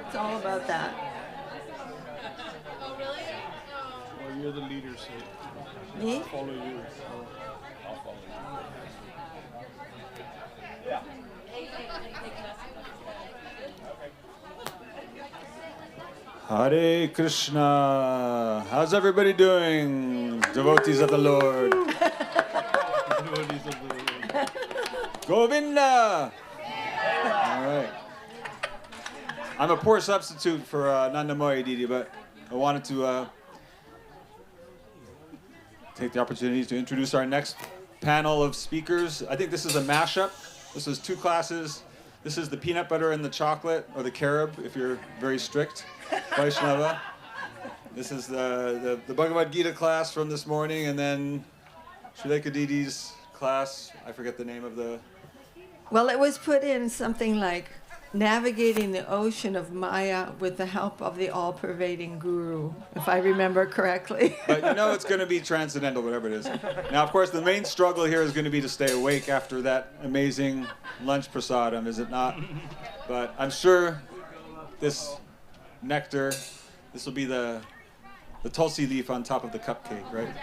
It's all about that. Well, you're the leader, so Me? I'll follow you. I'll follow you. Yeah. Hare Krishna. How's everybody doing? Devotees of the Lord. Devotees of the Lord. Govinda. All right. I'm a poor substitute for Nandamoy Didi, but I wanted to take the opportunity to introduce our next panel of speakers. I think this is a mashup. This is two classes. This is the peanut butter and the chocolate, or the carob, if you're very strict, Vaishnava. This is the Bhagavad Gita class from this morning, and then Srilekha Didi's class. I forget the name of the... Well, it was put in something like navigating the ocean of Maya with the help of the all-pervading guru, if I remember correctly. But you know it's going to be transcendental, whatever it is. Now, of course, the main struggle here is going to be to stay awake after that amazing lunch prasadam, is it not? But I'm sure this nectar, this will be the tulsi leaf on top of the cupcake, right?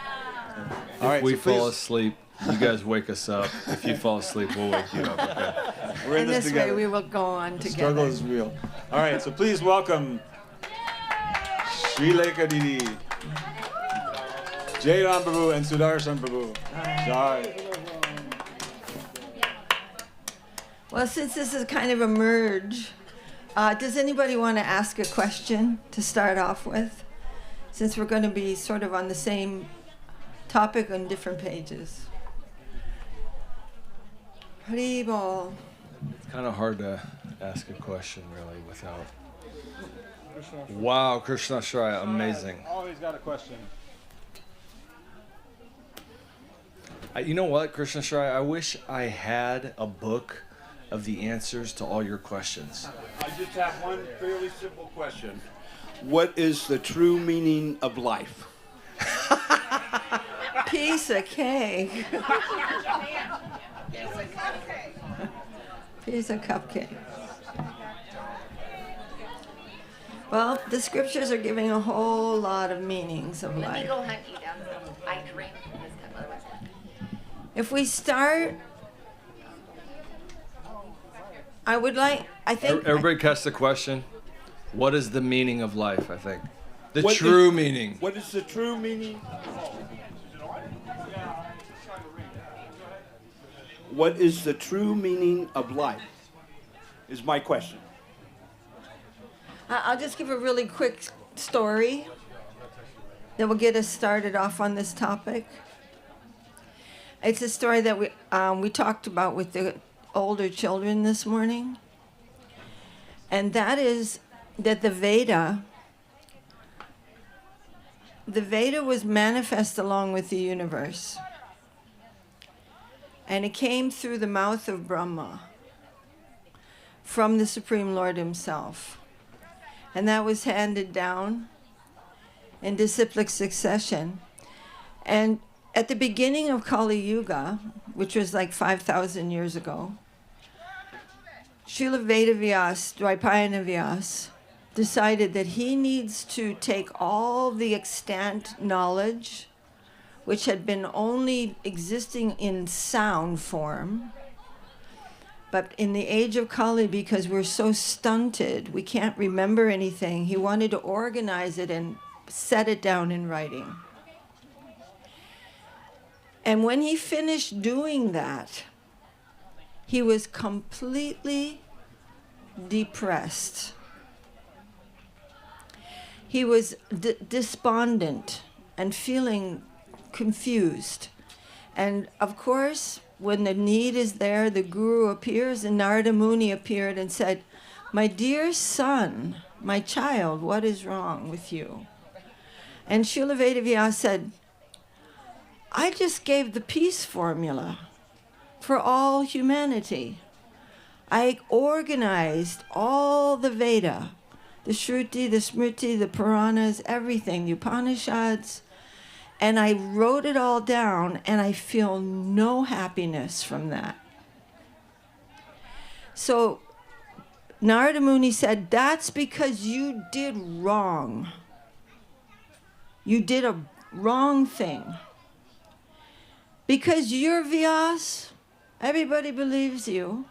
All right, If we so fall please, asleep, you guys wake us up. If you fall asleep, we'll wake you up. Okay? we're in And this this together. way we will go on The together. struggle is real. All right, so please welcome Srilekha Didi, Jairam Prabhu, and Sudharshan Prabhu. Jai. Well, since this is kind of a merge, does anybody want to ask a question to start off with? Since we're going to be sort of on the same topic on different pages. Haribol. It's kind of hard to ask a question, really, without... Wow, Krishna Shraya, amazing. Always got a question. You know what, Krishna Shraya? I wish I had a book of the answers to all your questions. I just have one fairly simple question. What is the true meaning of life? Piece of cake. Piece of cupcake. Well, the scriptures are giving a whole lot of meanings of Let me life. go hunt you down. I drink this cup otherwise. If we start, I think. Everybody catch the question? What is the meaning of life, I think? The What true is- meaning. What is the true meaning? What is the true meaning of life? Is my question. I'll just give a really quick story that will get us started off on this topic. It's a story that we talked about with the older children this morning, and that is that the Veda was manifest along with the universe, and it came through the mouth of Brahma from the Supreme Lord himself. And that was handed down in disciplic succession. And at the beginning of Kali Yuga, which was like 5,000 years ago, Srila Vedavyas, Dvaipayana Vyas, decided that he needs to take all the extant knowledge, which had been only existing in sound form, but in the age of Kali, because we're so stunted, we can't remember anything, he wanted to organize it and set it down in writing. And when he finished doing that, he was completely depressed. He was despondent and feeling confused. And of course, when the need is there, the guru appears, and Narada Muni appeared and said, "My dear son, my child, what is wrong with you?" And Srila Vedavyas said, "I just gave the peace formula for all humanity. I organized all the Veda, the Shruti, the Smriti, the Puranas, everything, the Upanishads, and I wrote it all down, and I feel no happiness from that." So Narada Muni said, that's because you did wrong. You did a wrong thing. Because you're Vyas, everybody believes you.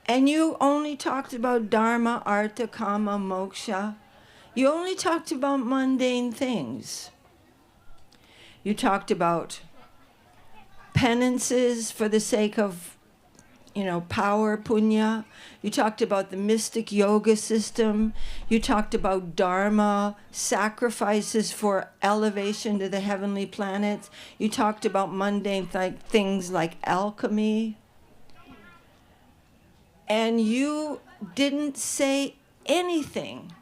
And you only talked about dharma, artha, kama, moksha. You only talked about mundane things. You talked about penances for the sake of, power, punya. You talked about the mystic yoga system. You talked about dharma, sacrifices for elevation to the heavenly planets. You talked about mundane things like alchemy. And you didn't say anything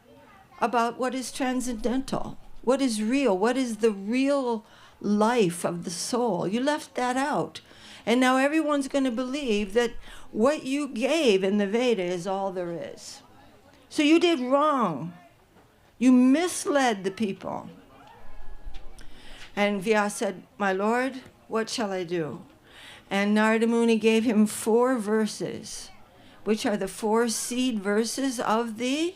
about what is transcendental, what is real, what is the real life of the soul. You left that out. And now everyone's going to believe that what you gave in the Veda is all there is. So you did wrong. You misled the people. And Vyasa said, my Lord, what shall I do? And Narada Muni gave him 4 verses, which are the 4 seed verses of the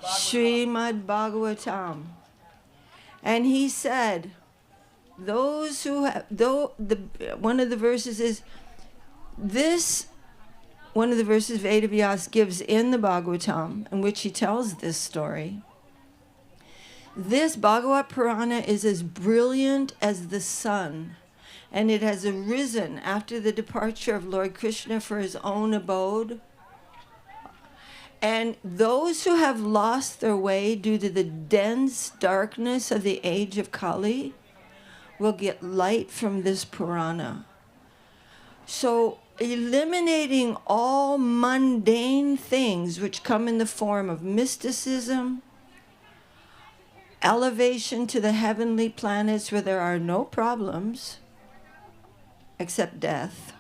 Srimad Bhagavatam. And he said, those who have, one of the verses is this, one of the verses Vedavyas gives in the Bhagavatam, in which he tells this story. This Bhagavat Purana is as brilliant as the sun, and it has arisen after the departure of Lord Krishna for his own abode. And those who have lost their way due to the dense darkness of the age of Kali will get light from this Purana. So eliminating all mundane things which come in the form of mysticism, elevation to the heavenly planets where there are no problems except death,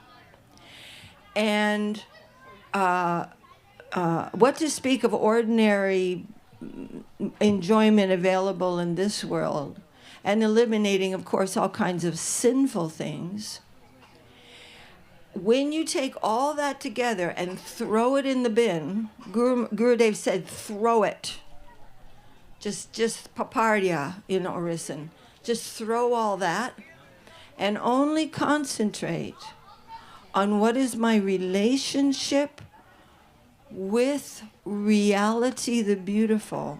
and what to speak of ordinary enjoyment available in this world, and eliminating, of course, all kinds of sinful things. When you take all that together and throw it in the bin, Gurudev said, throw it. Just paparya, Orison. Just throw all that and only concentrate on what is my relationship with reality, the beautiful.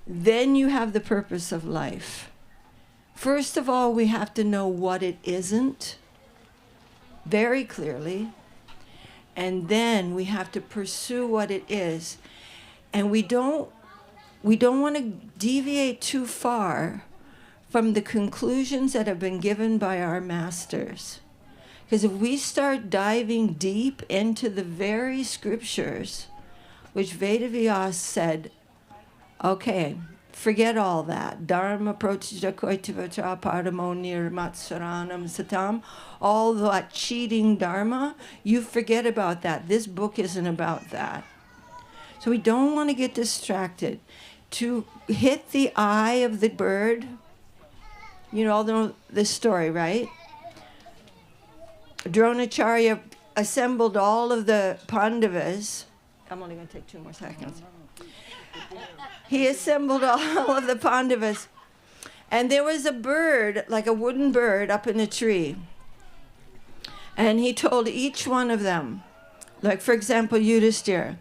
Then you have the purpose of life. First of all, we have to know what it isn't very clearly, and then we have to pursue what it is. And we don't want to deviate too far from the conclusions that have been given by our masters. Because if we start diving deep into the very scriptures, which Vedavyas said, okay, forget all that. Dharma protijakoitivatra paramo nirmatsaranam satam. All that cheating dharma, you forget about that. This book isn't about that. So we don't want to get distracted. To hit the eye of the bird, you all know this story, right? Dronacharya assembled all of the Pandavas. I'm only going to take 2 more seconds. He assembled all of the Pandavas, and there was a bird, like a wooden bird, up in a tree. And he told each one of them, like, for example, Yudhisthira,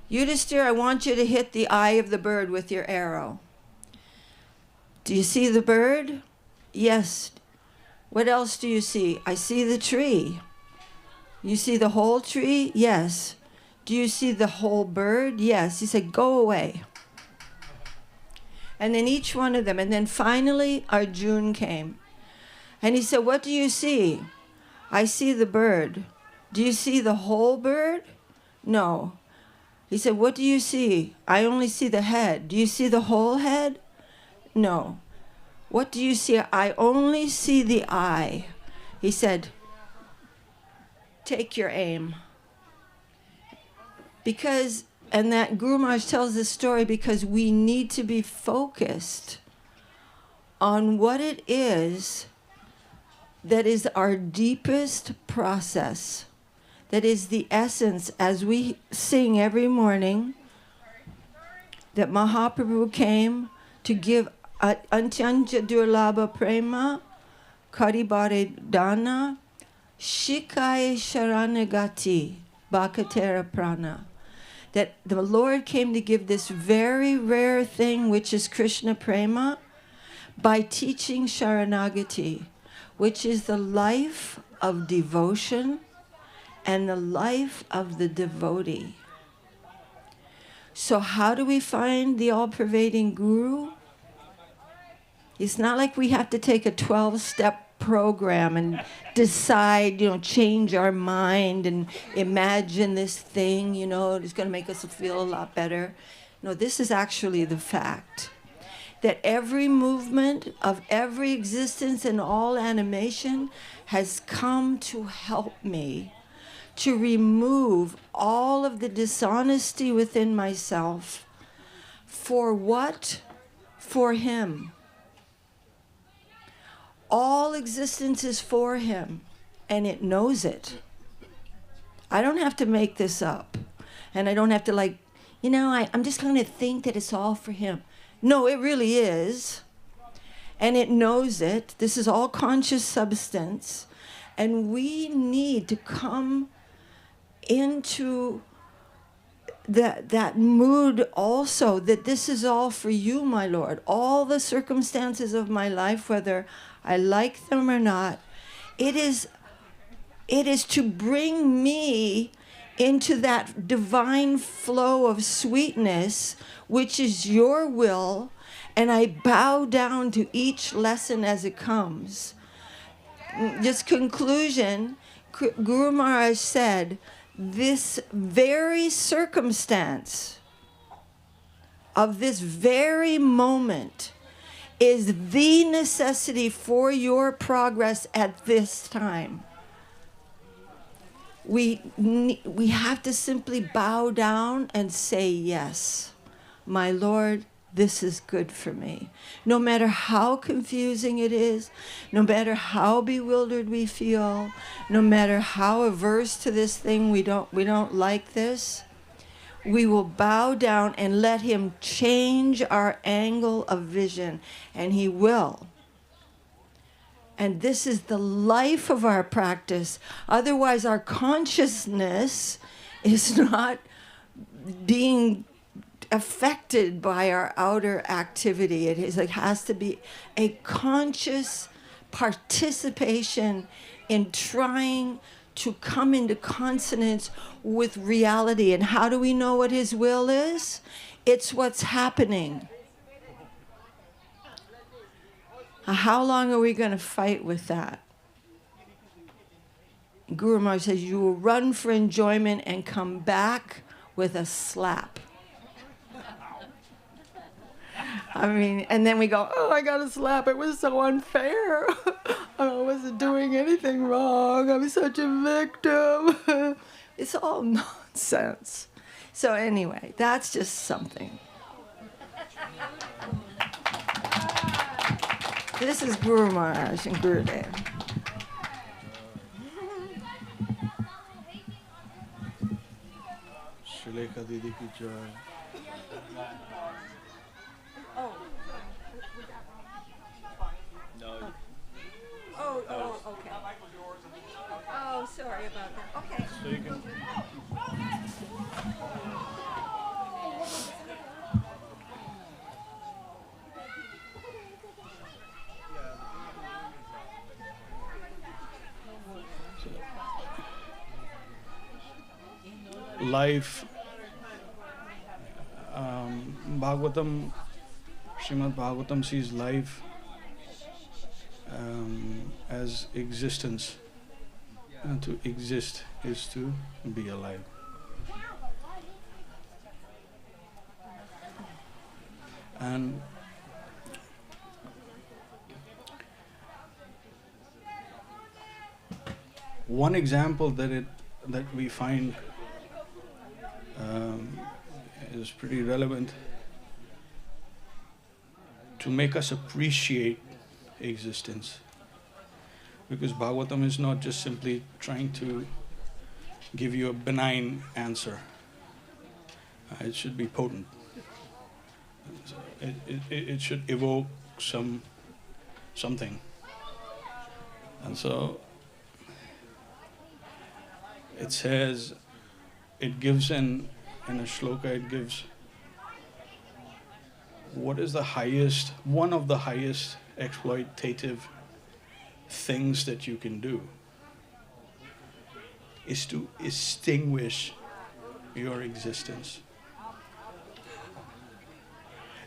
I want you to hit the eye of the bird with your arrow. Do you see the bird? Yes. What else do you see? I see the tree. You see the whole tree? Yes. Do you see the whole bird? Yes. He said, go away. And then each one of them, and then finally Arjuna came. And he said, what do you see? I see the bird. Do you see the whole bird? No. He said, what do you see? I only see the head. Do you see the whole head? No. What do you see? I only see the eye. He said, take your aim. Because, and that Guru Maharaj tells this story because we need to be focused on what it is that is our deepest process, that is the essence, as we sing every morning, that Mahaprabhu came to give Antyancha Durlabha Prema, Karibare Dana, Shikai Sharanagati, Bhakatera Prana. That the Lord came to give this very rare thing, which is Krishna Prema, by teaching Sharanagati, which is the life of devotion and the life of the devotee. So how do we find the all-pervading guru? It's not like we have to take a 12-step program and decide, change our mind and imagine this thing, it's going to make us feel a lot better. No, this is actually the fact that every movement of every existence and all animation has come to help me to remove all of the dishonesty within myself. For what? For him. All existence is for him, and it knows it. I don't have to make this up. And I don't have to I'm just going to think that it's all for him. No, it really is. And it knows it. This is all conscious substance. And we need to come into that mood also, that this is all for you, my Lord. All the circumstances of my life, whether I like them or not, it is to bring me into that divine flow of sweetness, which is your will, and I bow down to each lesson as it comes. Just conclusion, Guru Maharaj said, this very circumstance of this very moment is the necessity for your progress at this time. We have to simply bow down and say, yes, my Lord, this is good for me. No matter how confusing it is, no matter how bewildered we feel, no matter how averse to this thing, we don't like this, we will bow down and let him change our angle of vision, and he will. And this is the life of our practice. Otherwise, our consciousness is not being affected by our outer activity. It has to be a conscious participation in trying to come into consonance with reality. And how do we know what his will is? It's what's happening. How long are we going to fight with that? Guru Maharaj says, you will run for enjoyment and come back with a slap. And then we go, oh, I got a slap. It was so unfair. I wasn't doing anything wrong. I'm such a victim. It's all nonsense. So anyway, that's just something. This is Guru Maharaj and Gurudev. Srilekha Didi ki jai. Oh, okay. Oh, sorry about that. Okay. So you can. Life, Bhagavatam, Srimad Bhagavatam sees life as existence, and to exist is to be alive. And one example that we find is pretty relevant to make us appreciate existence, because Bhagavatam is not just simply trying to give you a benign answer. It should be potent. It should evoke something. And so it says, it gives in a shloka, it gives what is the highest, one of the highest exploitative things that you can do is to extinguish your existence.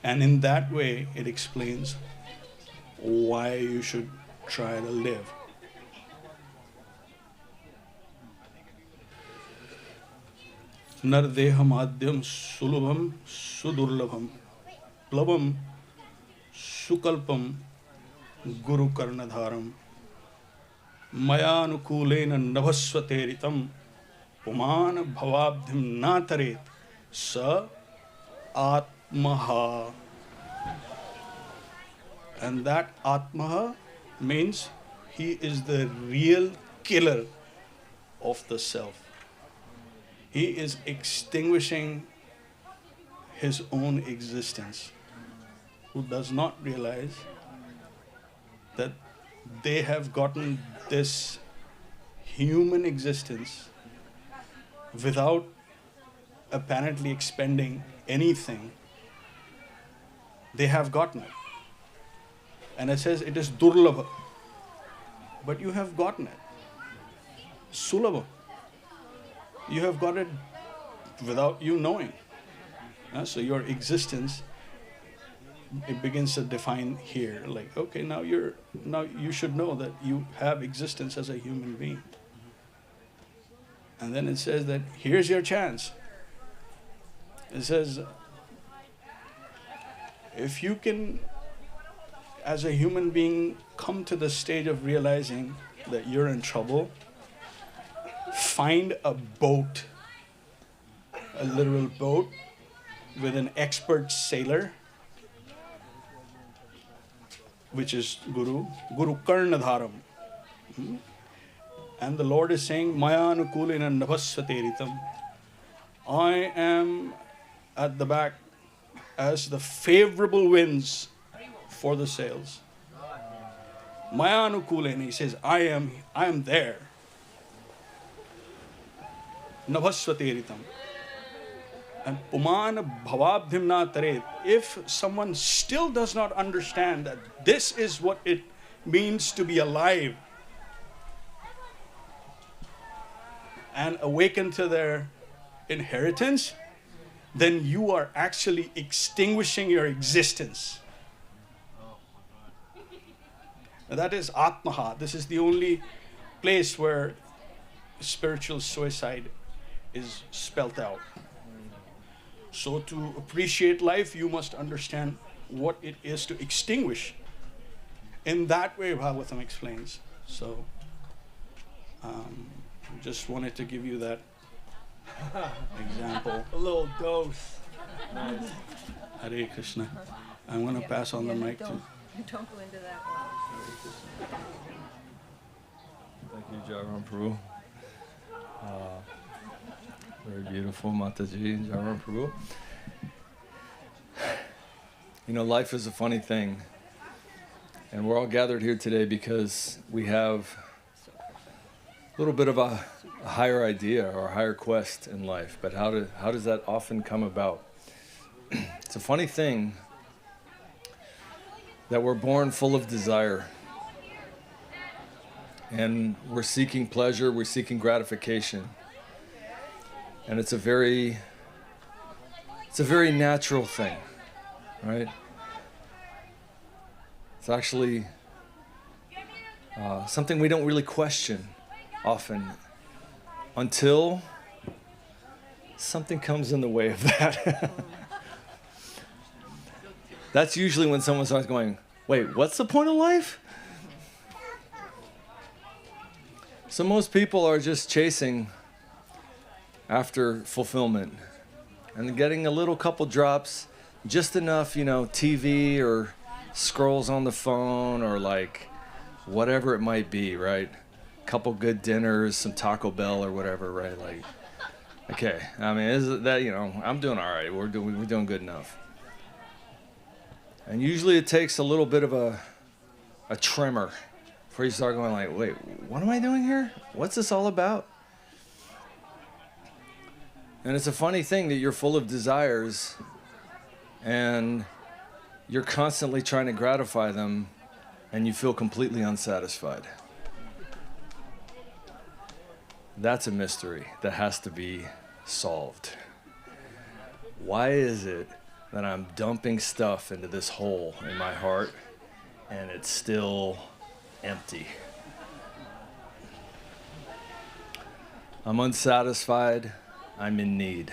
And in that way, it explains why you should try to live. Nardeham adyam sulubham sudurlabham plavam sukalpam guru karnadharam mayanukulena navasvateritam pumana bhavabdhim nataret sa atmaha. And that atmaha means he is the real killer of the self. He is extinguishing his own existence, who does not realize that they have gotten this human existence without apparently expending anything. They have gotten it. And it says it is durlabha. But you have gotten it. Sulabha. You have got it without you knowing. So your existence, it begins to define here. Like, okay, now you should know that you have existence as a human being. And then it says that here's your chance. It says, if you can, as a human being, come to the stage of realizing that you're in trouble, find a boat, a literal boat, with an expert sailor, which is Guru Karnadharam. And the Lord is saying, Maya anukulena navasvateritam. I am at the back as the favorable winds for the sails. Maya anukulena, he says, I am there. Navasvateritam. And Puman bhavabdhim na taret. If someone still does not understand that this is what it means to be alive and awaken to their inheritance, then you are actually extinguishing your existence. Now that is Atmaha. This is the only place where spiritual suicide is spelt out. So to appreciate life, you must understand what it is to extinguish. In that way, Bhagavatam explains. So, just wanted to give you that example. A little dose. Nice. Hare Krishna. I'm going to pass on the mic to... Don't go into that one. Thank you, Jairam Prabhu. Very beautiful, Mataji, Jairam Prabhu. You know, life is a funny thing. And we're all gathered here today because we have a little bit of a higher idea or a higher quest in life. But how does that often come about? It's a funny thing that we're born full of desire. And we're seeking pleasure, we're seeking gratification. And it's a very natural thing, right? It's actually something we don't really question often until something comes in the way of that. That's usually when someone starts going, wait, what's the point of life? So most people are just chasing after fulfillment and getting a little couple drops, just enough, TV or scrolls on the phone or like whatever it might be, right? couple good dinners, some Taco Bell or whatever, right? Like, okay, I mean, is that, you know, I'm doing all right. We're doing good enough. And usually it takes a little bit of a tremor before you start going like, wait, what am I doing here? What's this all about? And it's a funny thing that you're full of desires and you're constantly trying to gratify them and you feel completely unsatisfied. That's a mystery that has to be solved. Why is it that I'm dumping stuff into this hole in my heart and it's still empty? I'm unsatisfied, I'm in need.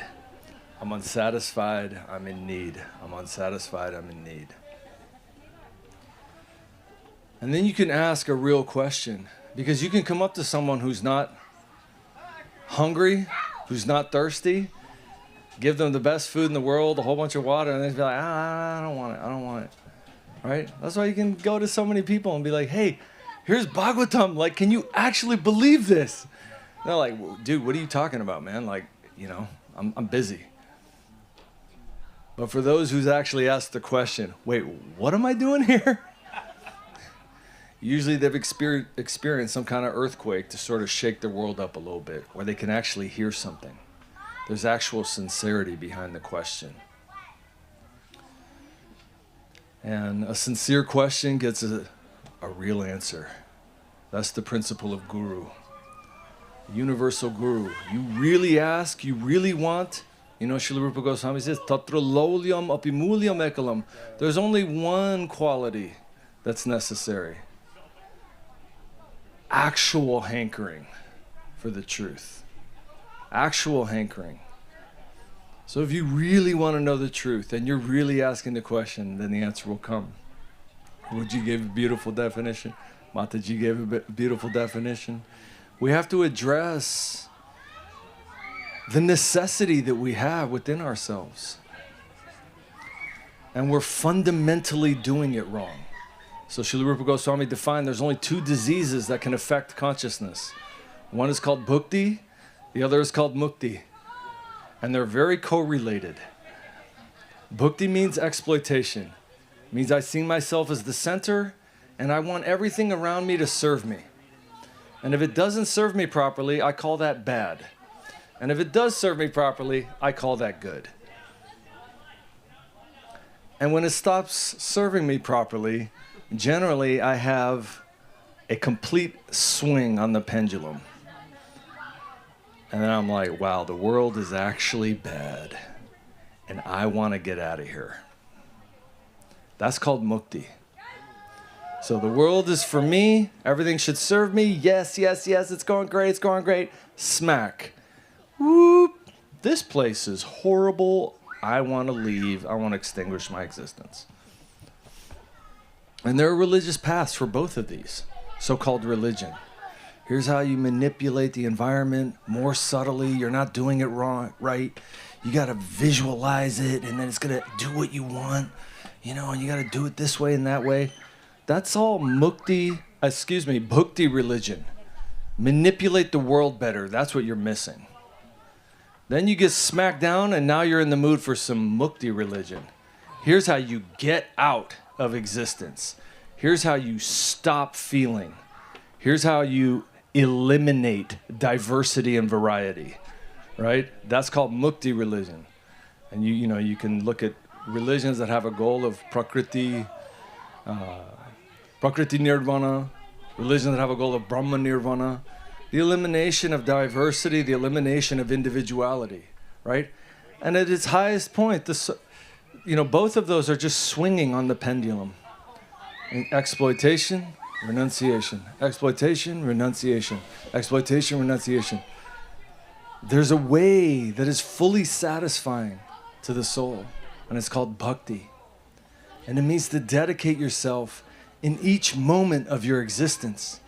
I'm unsatisfied, I'm in need. I'm unsatisfied, I'm in need. And then you can ask a real question, because you can come up to someone who's not hungry, who's not thirsty, give them the best food in the world, a whole bunch of water, and they'd be like, I don't want it, right? That's why you can go to so many people and be like, hey, here's Bhagavatam, like, can you actually believe this? And they're like, dude, what are you talking about, man? Like, you know, I'm busy. But for those who's actually asked the question, wait, what am I doing here? Usually they've experienced some kind of earthquake to sort of shake the world up a little bit, where they can actually hear something. There's actual sincerity behind the question. And a sincere question gets a real answer. That's the principle of guru. Universal guru. You really ask, you really want. You know, Srila Rupa Goswami says, Tatra lolyam apimulyam ekalam. There's only one quality that's necessary. Actual hankering for the truth. Actual hankering. So if you really want to know the truth and you're really asking the question, then the answer will come. Guruji gave a beautiful definition. Mataji gave a beautiful definition. We have to address the necessity that we have within ourselves. And we're fundamentally doing it wrong. So Srila Rupa Goswami defined there's only two diseases that can affect consciousness. One is called bhukti, the other is called mukti. And they're very correlated. Bhukti means exploitation. It means I see myself as the center and I want everything around me to serve me. And if it doesn't serve me properly, I call that bad. And if it does serve me properly, I call that good. And when it stops serving me properly, generally I have a complete swing on the pendulum. And then I'm like, wow, the world is actually bad. And I want to get out of here. That's called mukti. So the world is for me. Everything should serve me. Yes, yes, yes. It's going great. It's going great. Smack. Whoop. This place is horrible. I want to leave. I want to extinguish my existence. And there are religious paths for both of these, so-called religion. Here's how you manipulate the environment more subtly. You're not doing it wrong, right? You got to visualize it, and then it's going to do what you want, you know, and you got to do it this way and that way. That's all bhakti religion. Manipulate the world better. That's what you're missing. Then you get smacked down, and now you're in the mood for some mukti religion. Here's how you get out of existence. Here's how you stop feeling. Here's how you eliminate diversity and variety, right? That's called mukti religion. And you can look at religions that have a goal of prakriti nirvana, religions that have a goal of Brahma nirvana, the elimination of diversity, the elimination of individuality, right? And at its highest point, both of those are just swinging on the pendulum. Exploitation, renunciation. Exploitation, renunciation. Exploitation, renunciation. There's a way that is fully satisfying to the soul, and it's called bhakti. And it means to dedicate yourself in each moment of your existence.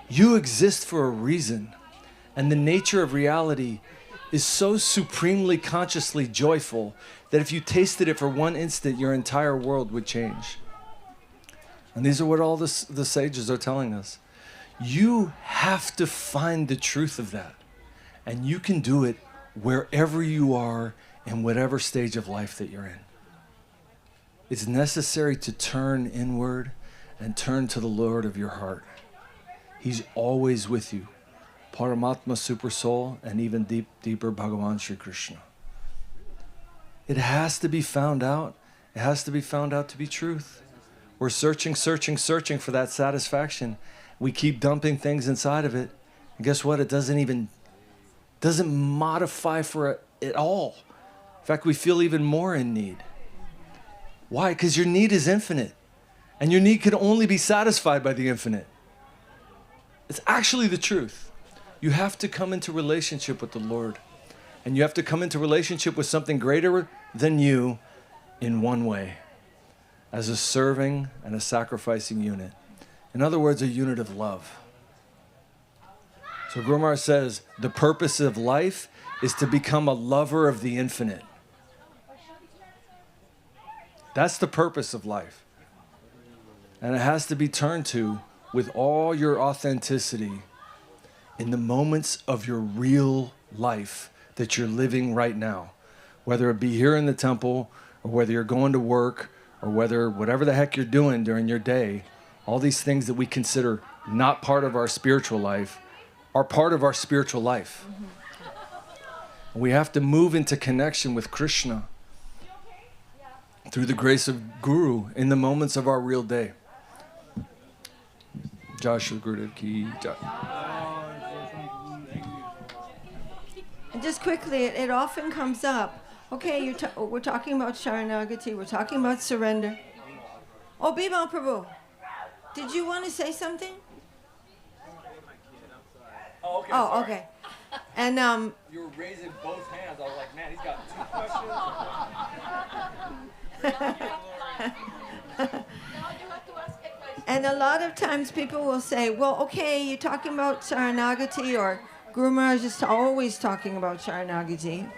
You exist for a reason, and the nature of reality is so supremely consciously joyful that if you tasted it for one instant, your entire world would change. And these are what all the sages are telling us. You have to find the truth of that. And you can do it wherever you are in whatever stage of life that you're in. It's necessary to turn inward and turn to the Lord of your heart. He's always with you. Paramatma, Super Soul, and even deeper Bhagavan Sri Krishna. It has to be found out. It has to be found out to be truth. We're searching for that satisfaction. We keep dumping things inside of it. And guess what? It doesn't modify for it at all. In fact, we feel even more in need. Why? Because your need is infinite. And your need can only be satisfied by the infinite. It's actually the truth. You have to come into relationship with the Lord. And you have to come into relationship with something greater than you in one way. As a serving and a sacrificing unit. In other words, a unit of love. So Guru Maharaj says, the purpose of life is to become a lover of the infinite. That's the purpose of life. And it has to be turned to with all your authenticity in the moments of your real life that you're living right now. Whether it be here in the temple, or whether you're going to work, or whatever the heck you're doing during your day, all these things that we consider not part of our spiritual life are part of our spiritual life. Mm-hmm. We have to move into connection with Krishna through the grace of Guru in the moments of our real day. Joshua Gurudev Ki Jai. And just quickly, it often comes up. Okay, we're talking about Sharanagati, we're talking about surrender. Oh, Bimal Prabhu, did you want to say something? Oh, okay. Oh, okay. And you were raising both hands. I was like, man, he's got 2 questions. And a lot of times people will say, well, okay, you're talking about Sharanagati, or Guru Maharaj is always talking about Sharanagati.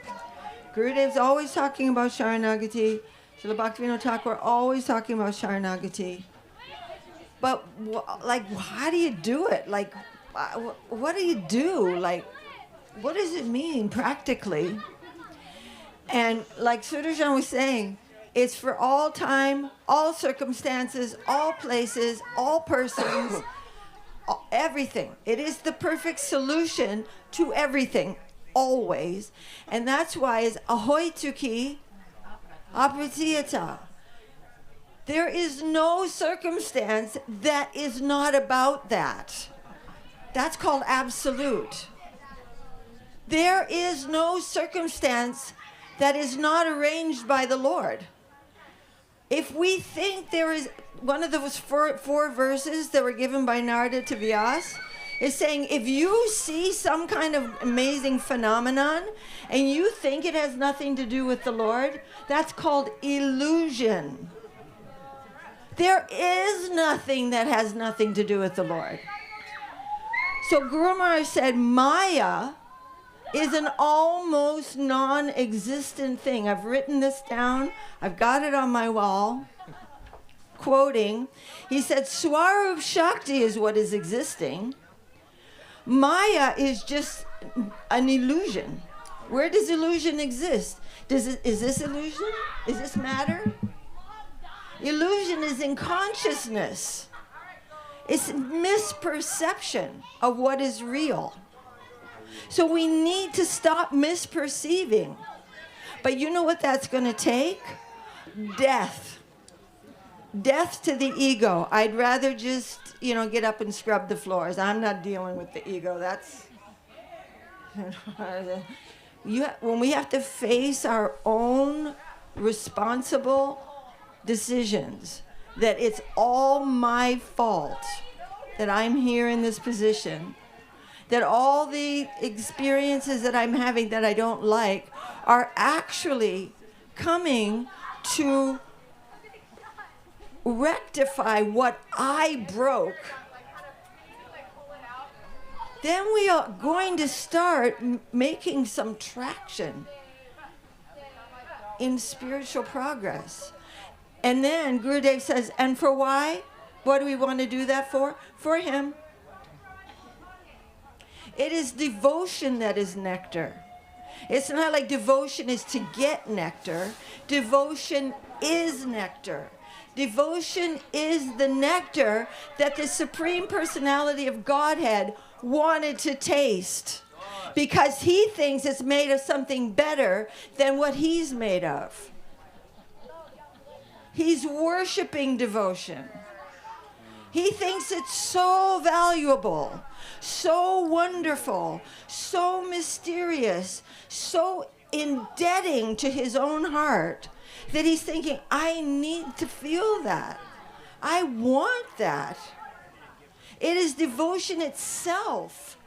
Gurudev's always talking about Sharanagati. Srila Bhaktivinoda Thakur always talking about Sharanagati. But, how do you do it? What do you do? What does it mean practically? And like Sudarshan was saying, it's for all time, all circumstances, all places, all persons, everything. It is the perfect solution to everything, always. And that's why it's ahoy tuki apratiyata. There is no circumstance that is not about that. That's called absolute. There is no circumstance that is not arranged by the Lord. If we think there is, one of those four verses that were given by Narada to Vyas is saying, if you see some kind of amazing phenomenon and you think it has nothing to do with the Lord, that's called illusion. There is nothing that has nothing to do with the Lord. So Guru Maharaj said, Maya is an almost non-existent thing. I've written this down. I've got it on my wall. Quoting, he said, Swarup Shakti is what is existing. Maya is just an illusion. Where does illusion exist? Is this illusion? Is this matter? Illusion is in consciousness. It's misperception of what is real. So we need to stop misperceiving. But you know what that's going to take? Death. Death to the ego. I'd rather just, get up and scrub the floors. I'm not dealing with the ego. That's... when we have to face our own responsible decisions, that it's all my fault that I'm here in this position, that all the experiences that I'm having that I don't like are actually coming to rectify what I broke, then we are going to start making some traction in spiritual progress. And then Gurudev says, and for why? What do we want to do that for? For him. It is devotion that is nectar. It's not like devotion is to get nectar. Devotion is nectar. Devotion is the nectar that the Supreme Personality of Godhead wanted to taste, because he thinks it's made of something better than what he's made of. He's worshiping devotion. He thinks it's so valuable, so wonderful, so mysterious, so indebting to his own heart, that he's thinking, I need to feel that. I want that. It is devotion itself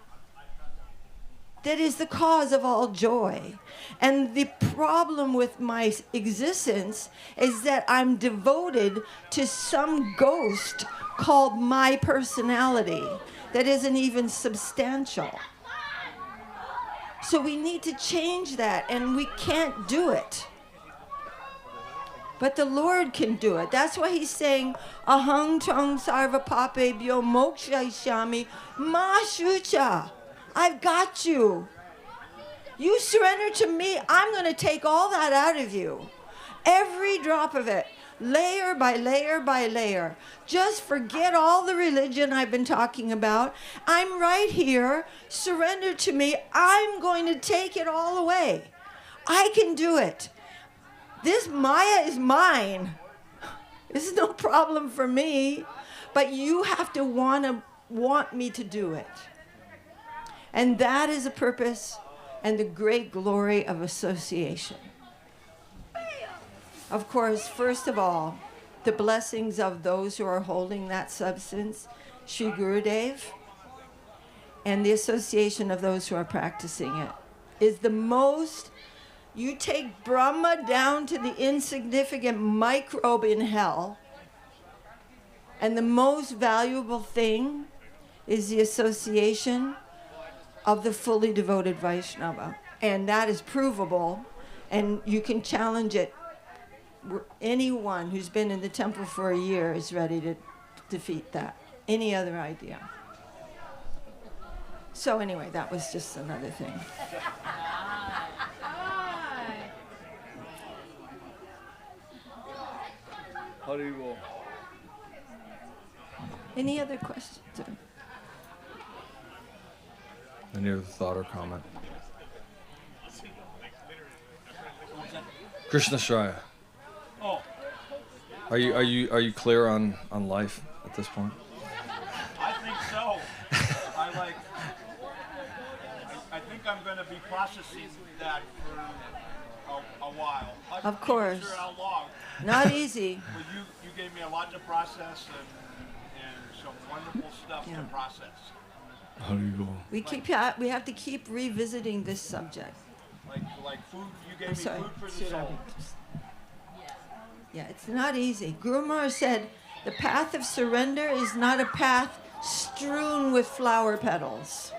that is the cause of all joy. And the problem with my existence is that I'm devoted to some ghost called my personality that isn't even substantial. So we need to change that, and we can't do it. But the Lord can do it. That's why he's saying, Ahang tong sarva papebhyo mokshayishami ma shucha. I've got you. You surrender to me, I'm going to take all that out of you. Every drop of it, layer by layer by layer. Just forget all the religion I've been talking about. I'm right here. Surrender to me. I'm going to take it all away. I can do it. This Maya is mine. This is no problem for me. But you have to want me to do it. And that is the purpose and the great glory of association. Of course, first of all, the blessings of those who are holding that substance, Sri Gurudev, and the association of those who are practicing it, is the most. You take Brahma down to the insignificant microbe in hell, and the most valuable thing is the association of the fully devoted Vaishnava. And that is provable, and you can challenge it. Anyone who's been in the temple for a year is ready to defeat that. Any other idea? So anyway, that was just another thing. How do you roll? Any other questions? Any other thought or comment? Krishna Shraya. Oh, Are you clear on life at this point? I think so. I think I'm going to be processing that for a while. Of course. I'm not sure how long. Not easy. But you gave me a lot to process and some wonderful stuff to process. How do you go? We have to keep revisiting this subject. Like food, you gave me food for the soul. Yeah, it's not easy. Guru Maharaj said, the path of surrender is not a path strewn with flower petals.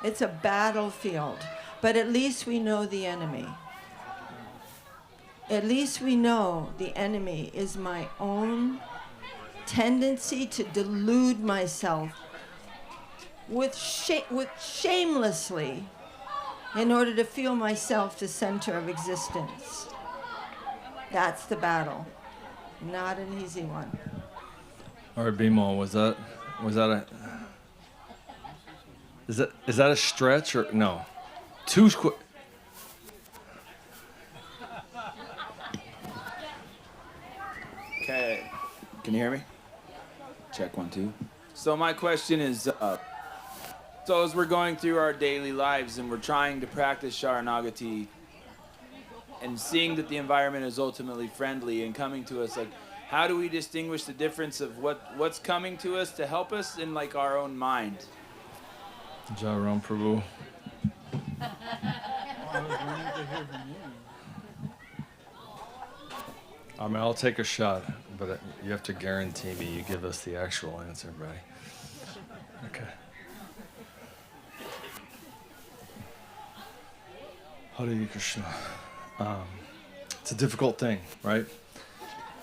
It's a battlefield. But at least we know the enemy. At least we know the enemy is my own tendency to delude myself shamelessly in order to feel myself the center of existence. That's the battle. Not an easy one. All right, Bimal, was that is that a stretch or no? Too quick. Okay, can you hear me? Check 1, 2. So my question is, so as we're going through our daily lives and we're trying to practice Sharanagati and seeing that the environment is ultimately friendly and coming to us, like, how do we distinguish the difference of what's coming to us to help us in like our own mind? Jairam Prabhu. I mean, I'll take a shot, but you have to guarantee me you give us the actual answer, right? Okay. Hare Krishna. It's a difficult thing, right?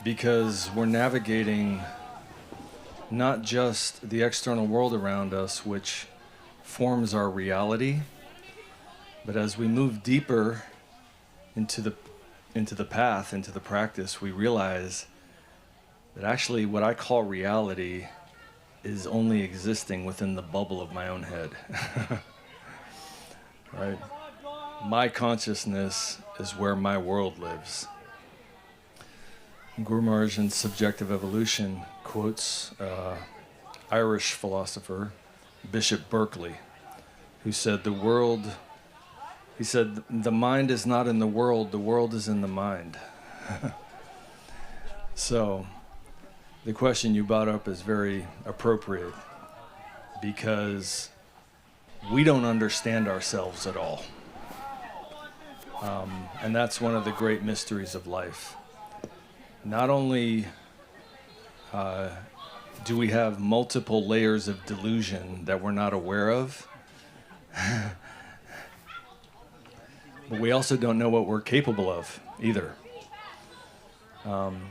Because we're navigating not just the external world around us, which forms our reality. But as we move deeper into the path, into the practice, we realize that actually what I call reality is only existing within the bubble of my own head. Right? My consciousness is where my world lives. Guru Maharaj in Subjective Evolution quotes Irish philosopher Bishop Berkeley, who said, the mind is not in the world is in the mind. So, the question you brought up is very appropriate because we don't understand ourselves at all. And that's one of the great mysteries of life. Not only do we have multiple layers of delusion that we're not aware of, but we also don't know what we're capable of either.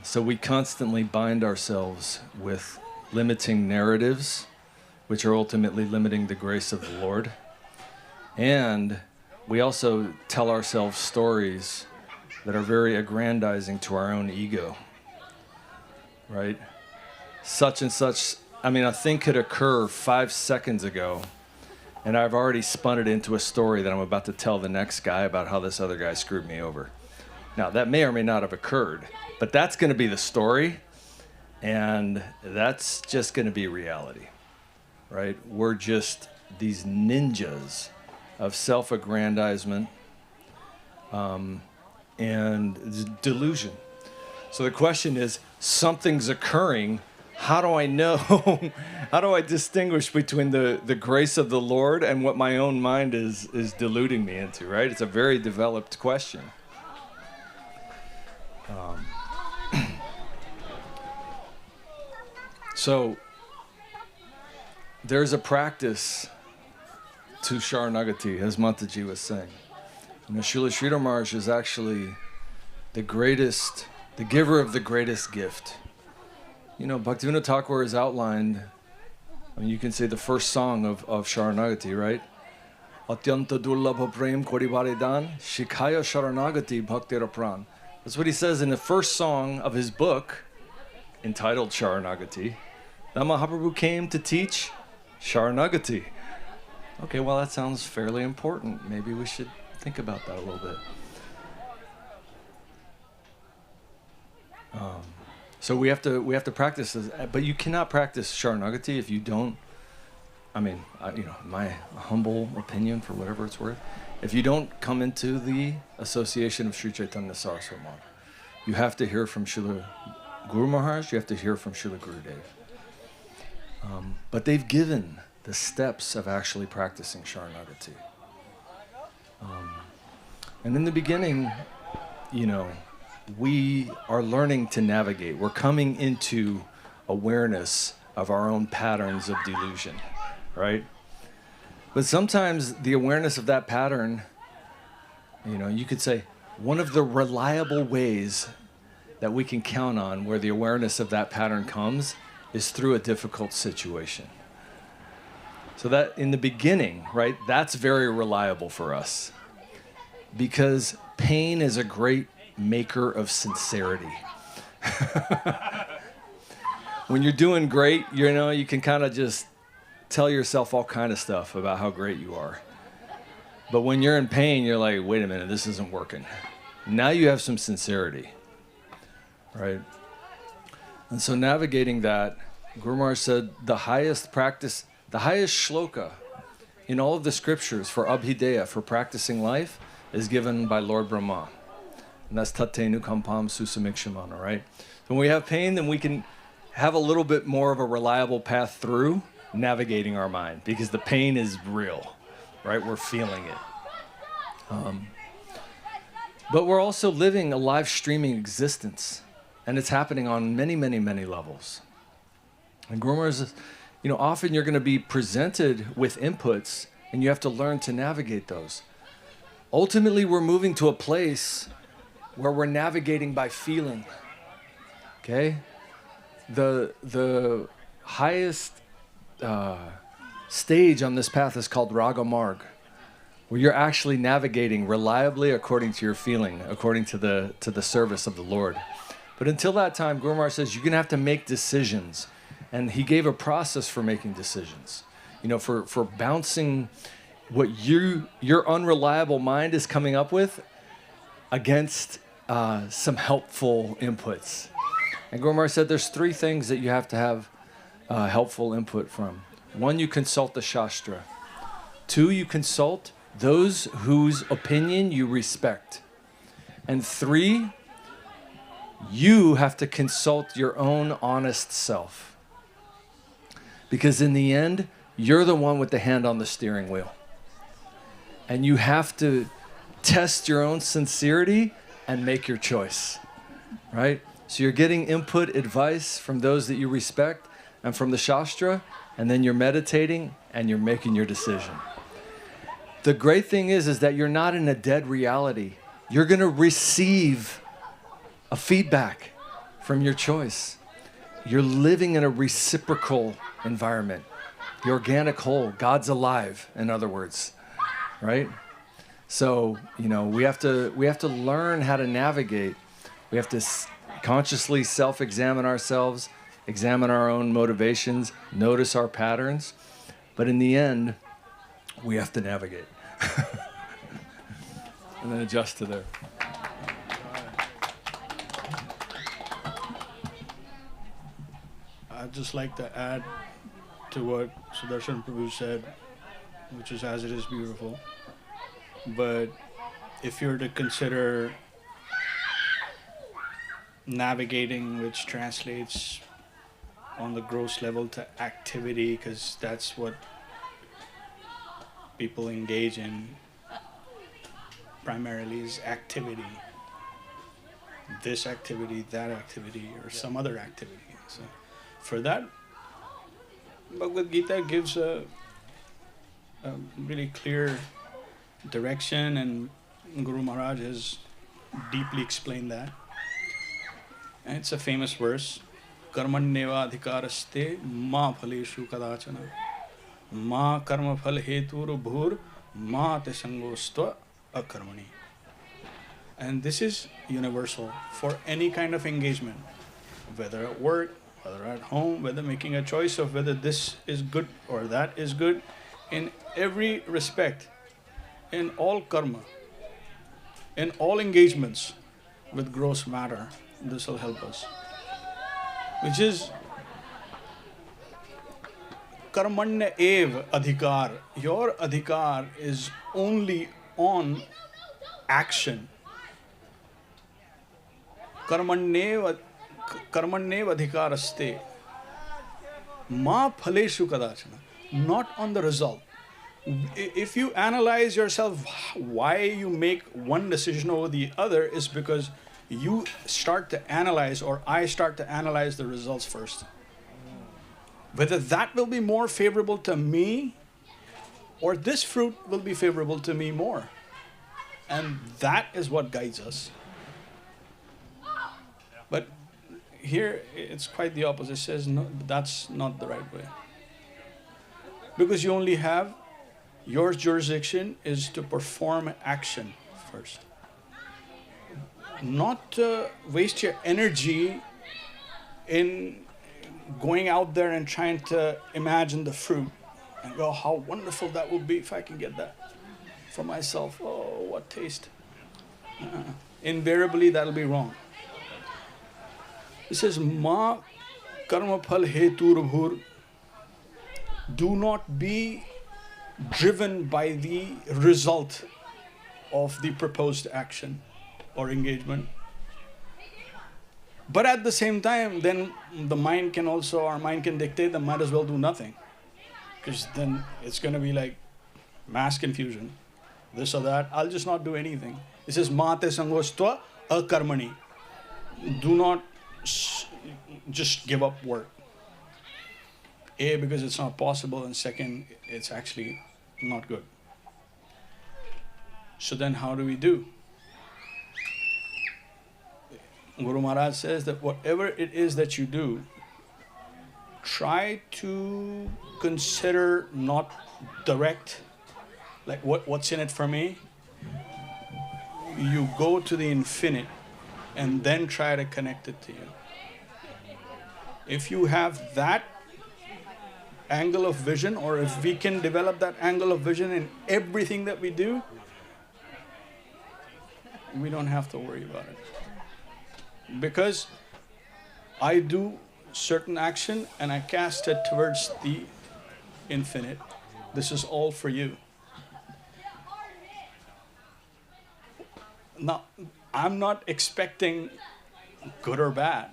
So we constantly bind ourselves with limiting narratives, which are ultimately limiting the grace of the Lord. And we also tell ourselves stories that are very aggrandizing to our own ego, right? Such and such, a thing could occur 5 seconds ago, and I've already spun it into a story that I'm about to tell the next guy about how this other guy screwed me over. Now, that may or may not have occurred, but that's going to be the story, and that's just going to be reality, right? We're just these ninjas of self-aggrandizement and delusion. So the question is, something's occurring. How do I know? How do I distinguish between the grace of the Lord and what my own mind is deluding me into, right? It's a very developed question. So there's a practice to Sharanagati, as Mataji was saying. Srila Sridhar Maharaj is actually the giver of the greatest gift. Bhaktivinoda Thakur has outlined, you can say the first song of Sharanagati, right? Atyanta durlabha prem kodibaridan shikhaya Sharanagati bhaktera pran. That's what he says in the first song of his book, entitled Sharanagati. That Mahaprabhu came to teach Sharanagati. Okay, well, that sounds fairly important. Maybe we should think about that a little bit. So we have to practice this, but you cannot practice Sharanagati if you don't. My humble opinion, for whatever it's worth, if you don't come into the association of Sri Chaitanya Saraswat, you have to hear from Srila Guru Maharaj. You have to hear from Srila Gurudev. But they've given the steps of actually practicing Sharanagati. And in the beginning, we are learning to navigate. We're coming into awareness of our own patterns of delusion, right? But sometimes the awareness of that pattern, you could say one of the reliable ways that we can count on where the awareness of that pattern comes is through a difficult situation. So that in the beginning, right, that's very reliable for us because pain is a great maker of sincerity. When you're doing great, you can kind of just tell yourself all kind of stuff about how great you are. But when you're in pain, you're like, wait a minute, this isn't working. Now you have some sincerity, right? And so navigating that, Guru Maharaj said the highest practice, the highest shloka in all of the scriptures for abhideya, for practicing life, is given by Lord Brahma. And that's Tattenu Kampam Susamikshimana, right? So when we have pain, then we can have a little bit more of a reliable path through navigating our mind because the pain is real, right? We're feeling it. But we're also living a live streaming existence, and it's happening on many, many, many levels. And Guru Maharaj is, often you're going to be presented with inputs, and you have to learn to navigate those. Ultimately, we're moving to a place where we're navigating by feeling. Okay? The highest stage on this path is called Raga Marg, where you're actually navigating reliably according to your feeling, according to the service of the Lord. But until that time, Guru Maharaj says you're going to have to make decisions. And he gave a process for making decisions. You know, for bouncing what your unreliable mind is coming up with against some helpful inputs. And Guru Maharaj said there's 3 things that you have to have helpful input from. 1, you consult the Shastra. 2, you consult those whose opinion you respect. And 3, you have to consult your own honest self. Because in the end, you're the one with the hand on the steering wheel. And you have to test your own sincerity and make your choice, right? So you're getting input, advice from those that you respect and from the Shastra, and then you're meditating and you're making your decision. The great thing is that you're not in a dead reality. You're going to receive a feedback from your choice. You're living in a reciprocal environment. The organic whole, God's alive, in other words, right? So, you know, we have to learn how to navigate. We have to consciously self-examine ourselves, examine our own motivations, notice our patterns. But in the end, we have to navigate. And then adjust to there. I'd just like to add to what Sudarshan Prabhu said, which is as it is beautiful. But if you're to consider navigating, which translates on the gross level to activity, because that's what people engage in primarily, is activity. This activity, that activity, or some other activity. So for that, Bhagavad Gita gives a really clear direction, and Guru Maharaj has deeply explained that. And it's a famous verse. Karmanyeva adhikaraste ma phaleshu kadachana ma karma phal hetur bhur ma te sangostva akarmani. And this is universal for any kind of engagement, whether at work, whether at home, whether making a choice of whether this is good or that is good, in every respect, in all karma, in all engagements with gross matter, this will help us. Which is karmanya ev adhikar. Your adhikar is only on action. Karmanyev adhikaraste ma phaleshu kadachana. Not on the result. If you analyze yourself, why you make one decision over the other is because you start to analyze, or I start to analyze the results first. Whether that will be more favorable to me, or this fruit will be favorable to me more. And that is what guides us. But here it's quite the opposite. It says, no, that's not the right way. Because you only have, your jurisdiction is to perform action first. Not to waste your energy in going out there and trying to imagine the fruit and go, how wonderful that would be if I can get that for myself. Oh, what taste. Invariably, that'll be wrong. It says, Ma karma phal hetur bhur. Do not be driven by the result of the proposed action or engagement. But at the same time, then the mind can also, our mind can dictate that might as well do nothing. Because then it's going to be like mass confusion, this or that. I'll just not do anything. It says, Ma te sangostva akarmani. Do not just give up work. A, because it's not possible, and second, it's actually not good. So then how do we do? Guru Maharaj says that whatever it is that you do, try to consider not direct, like what's in it for me. You go to the infinite and then try to connect it to you. If you have that angle of vision, or if we can develop that angle of vision in everything that we do, we don't have to worry about it. Because I do certain action and I cast it towards the infinite. This is all for you. Now, I'm not expecting good or bad.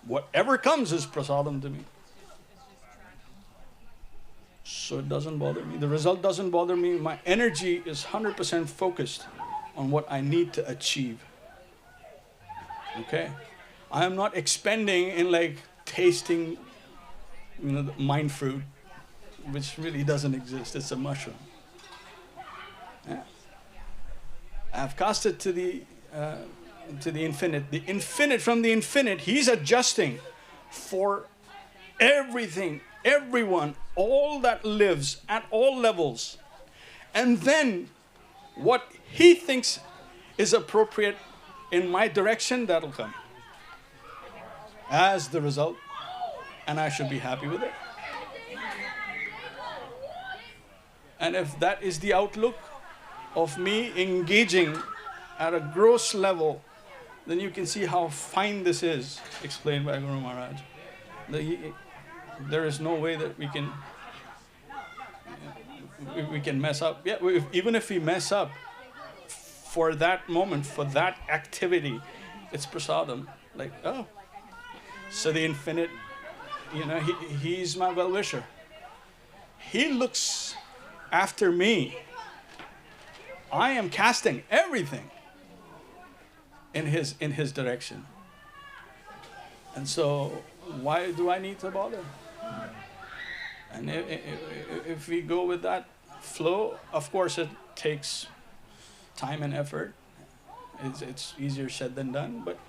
Whatever comes is prasadam to me. So it doesn't bother me. The result doesn't bother me. My energy is 100% focused on what I need to achieve. Okay? I am not expending in like tasting, the mind fruit, which really doesn't exist. It's a mushroom. Yeah. I've cast it to the infinite. The infinite, from the infinite, he's adjusting for everything, everyone, all that lives at all levels. And then what he thinks is appropriate in my direction, that'll come as the result, and I should be happy with it. And if that is the outlook of me engaging at a gross level, then you can see how fine this is, explained by Guru Maharaj. There is no way that we can mess up. Yeah, even if we mess up for that moment, for that activity, it's prasadam. Like, oh. So the infinite, he's my well-wisher. He looks after me. I am casting everything in his direction. And so why do I need to bother? And if we go with that flow, of course it takes time and effort. It's easier said than done, but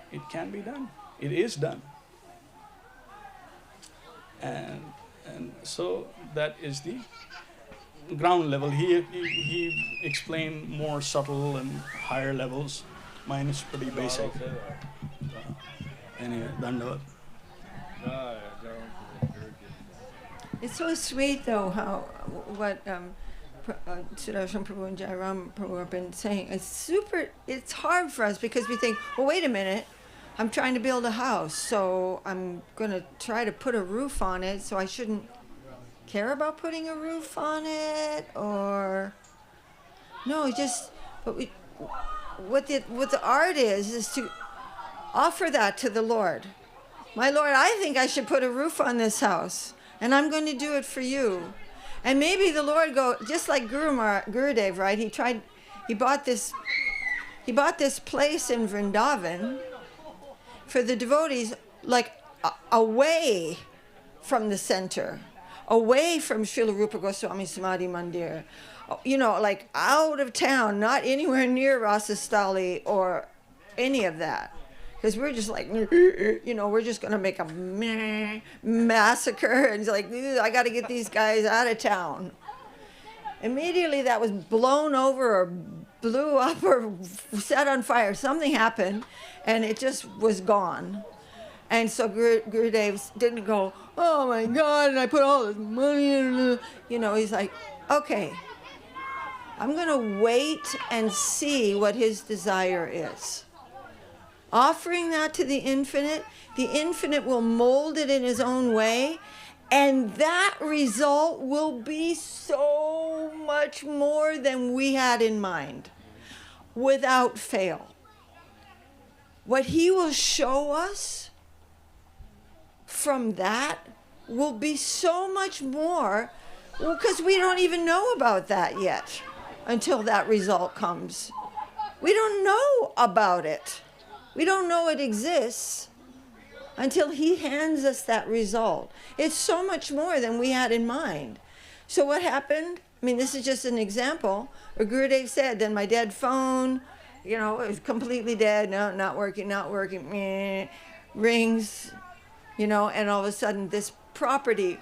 it can be done. It is done. And so that is the ground level. He explained more subtle and higher levels. Mine is pretty basic. Anyway, Dandavat. It's so sweet, though, what Sudharshan Prabhu and Jairam Prabhu have been saying. It's hard for us because we think, well, wait a minute, I'm trying to build a house, so I'm going to try to put a roof on it, so I shouldn't care about putting a roof on it, or... No, what the art is to offer that to the Lord. My Lord, I think I should put a roof on this house, and I'm going to do it for you. And maybe the Lord just like Gurudev, right? He bought this place in Vrindavan for the devotees, like away from the center, away from Srila Rupa Goswami Samadhi Mandir, like out of town, not anywhere near Rasastali or any of that. Because we're just like, we're just going to make a massacre. And it's like, I got to get these guys out of town. Immediately that was blown over or blew up or set on fire. Something happened, and it just was gone. And so Gurudev didn't go, oh my God, and I put all this money in, he's like, okay, I'm going to wait and see what his desire is. Offering that to the infinite will mold it in his own way, and that result will be so much more than we had in mind, without fail. What he will show us from that will be so much more, because we don't even know about that yet until that result comes. We don't know about it. We don't know it exists until he hands us that result. It's so much more than we had in mind. So what happened? This is just an example. Gurudev said, then my dead phone, it was completely dead, no, not working, rings, and all of a sudden this property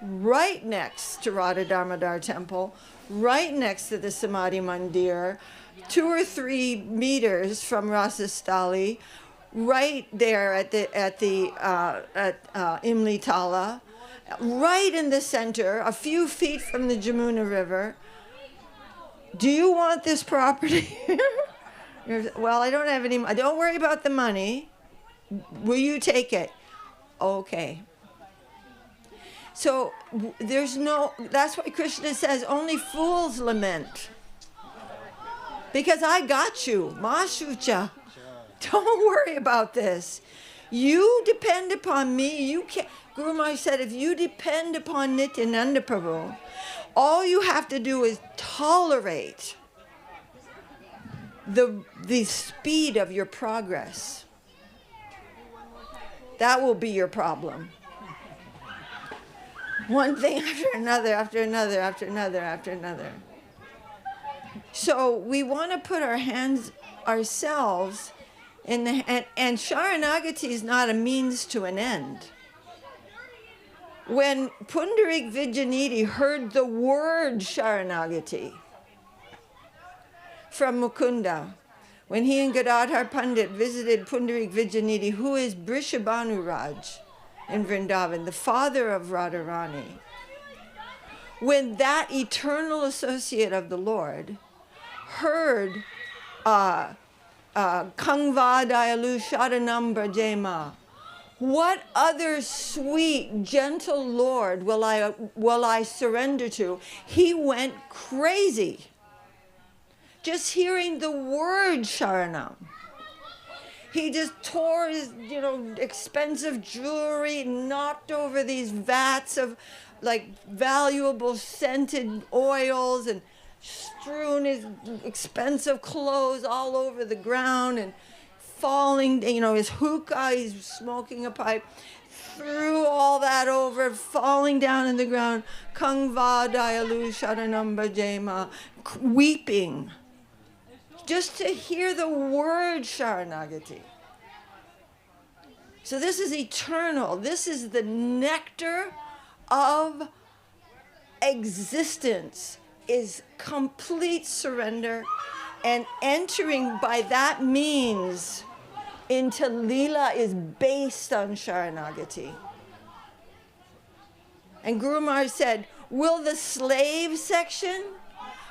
right next to Radha Damodar Temple, right next to the Samadhi Mandir, 2 or 3 meters from Rasastali, right there at Imli Tala, right in the center, a few feet from the Jamuna River. Do you want this property? Well, I don't have any. Don't worry about the money. Will you take it? Okay. So that's why Krishna says only fools lament. Because I got you, Mashucha. Don't worry about this. You depend upon me. You can't. Guru Maharaj said, if you depend upon Nityananda Prabhu, all you have to do is tolerate the speed of your progress. That will be your problem. One thing after another, after another, after another, after another. So we want to put our hands ourselves in the and Sharanagati is not a means to an end. When Pundarik Vijayanidhi heard the word Sharanagati from Mukunda, when he and Gadadhar Pandit visited Pundarik Vijayanidhi, who is Brishabhanu Raj in Vrindavan, the father of Radharani, when that eternal associate of the Lord heard Kangva Dayalu Sharanam Brajema, what other sweet, gentle Lord will I surrender to? He went crazy. Just hearing the word Sharanam. He just tore his, expensive jewelry, knocked over these vats of valuable scented oils and strewn his expensive clothes all over the ground and falling, his hookah, he's smoking a pipe, threw all that over, falling down in the ground, Kangva Dayalu Sharanam Bhajema, weeping, just to hear the word Sharanagati. So this is eternal. This is the nectar of existence, is complete surrender, and entering by that means into Leela is based on Sharanagati. And Guru Maharaj said, will the slave section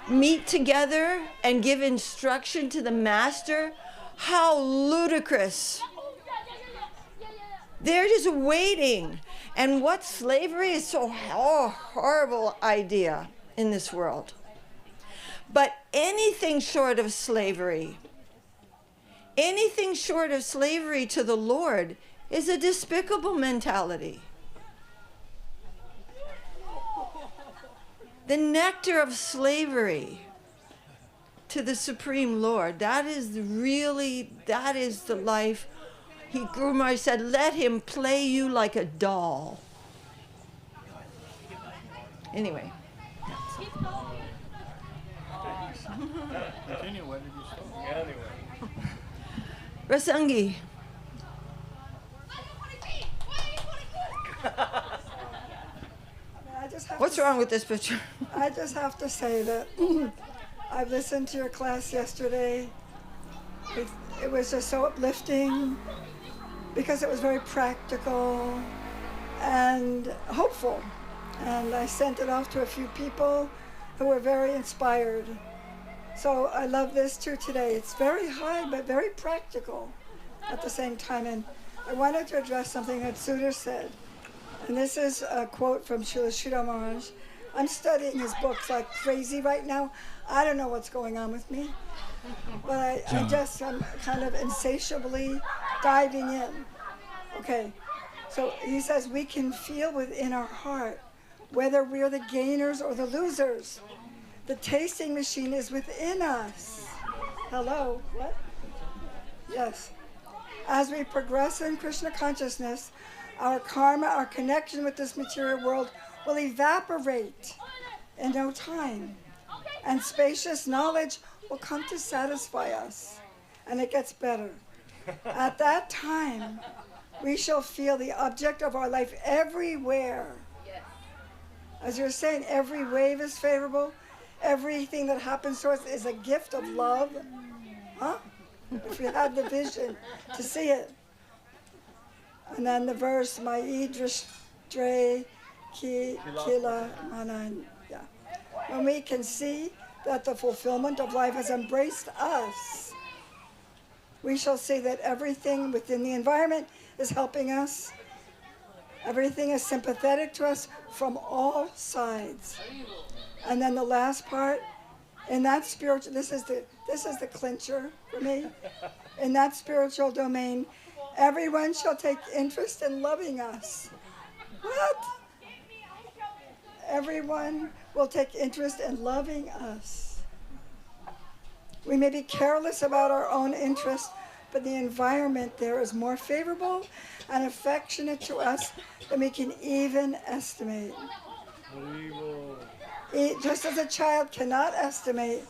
meet together and give instruction to the master? How ludicrous. They're just waiting. And what slavery is so horrible idea in this world. But anything short of slavery to the Lord is a despicable mentality. The nectar of slavery to the Supreme Lord, that is the life. Guru Maharaj said, let him play you like a doll. Anyway. Continue, where did you stop? Anyway. Rasangi. What's wrong with this picture? I just have to say that I've listened to your class yesterday. It was just so uplifting because it was very practical and hopeful. And I sent it off to a few people who were very inspired. So I love this too today. It's very high but very practical at the same time. And I wanted to address something that Sudhir said. And this is a quote from Srila Sridhar Maharaj. I'm studying his books like crazy right now. I don't know what's going on with me. But I'm kind of insatiably diving in. Okay, so he says we can feel within our heart whether we're the gainers or the losers. The tasting machine is within us. Hello, what? Yes. As we progress in Krishna consciousness, our karma, our connection with this material world will evaporate in no time. And spacious knowledge will come to satisfy us. And it gets better. At that time, We shall feel the object of our life everywhere. Yes. As you're saying, every wave is favorable. Everything that happens to us is a gift of love. Huh? If you had the vision to see it. And then the verse, my idristre ki kila manan. Yeah. When we can see that the fulfillment of life has embraced us, we shall see that everything within the environment is helping us. Everything is sympathetic to us from all sides. And then the last part, in that spiritual, this is the clincher for me. In that spiritual domain, everyone shall take interest in loving us. What? Everyone will take interest in loving us. We may be careless about our own interests, but the environment there is more favorable and affectionate to us than we can even estimate. Just as a child cannot estimate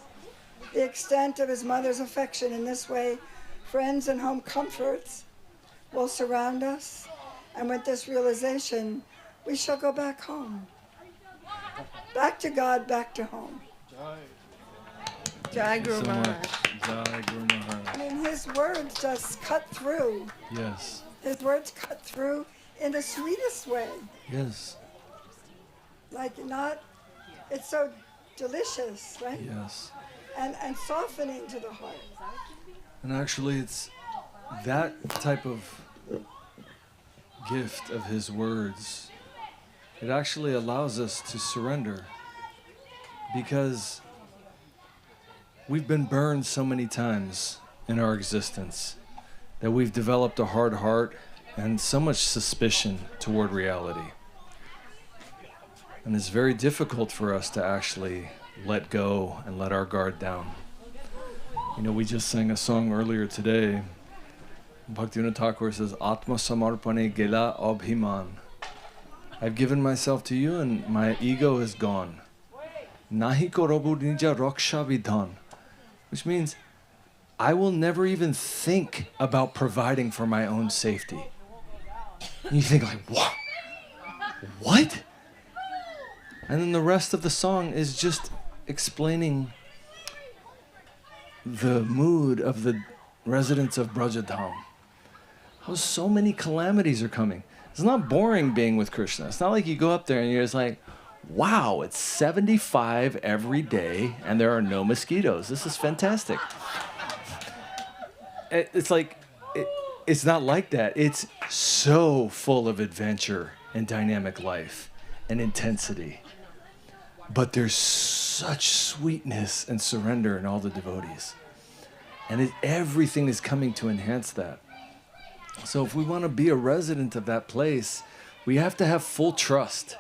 the extent of his mother's affection in this way, friends and home comforts will surround us, and with this realization, we shall go back home. Back to God, back to home. Jai Guru So Maharaj. much. Jai Guru Maharaj. I mean, his words just cut through. Yes. His words cut through in the sweetest way. Yes. Like not, it's so delicious, right? Yes. And softening to the heart. And actually, it's that type of gift of his words. It actually allows us to surrender, because we've been burned so many times in our existence that we've developed a hard heart and so much suspicion toward reality. And it's very difficult for us to actually let go and let our guard down. You know, we just sang a song earlier today. Bhaktivinoda Thakur says, Atma Samarpane Gela Abhiman. I've given myself to you and my ego is gone. Nahi korobu nija raksha vidhan. Which means I will never even think about providing for my own safety. And you think like, what? What? And then the rest of the song is just explaining the mood of the residents of Brajadham. How so many calamities are coming. It's not boring being with Krishna. It's not like you go up there and you're just like, wow, it's 75 every day and there are no mosquitoes. This is fantastic. It's like, it's not like that. It's so full of adventure and dynamic life and intensity. But there's such sweetness and surrender in all the devotees. And everything is coming to enhance that. So if we want to be a resident of that place, we have to have full trust.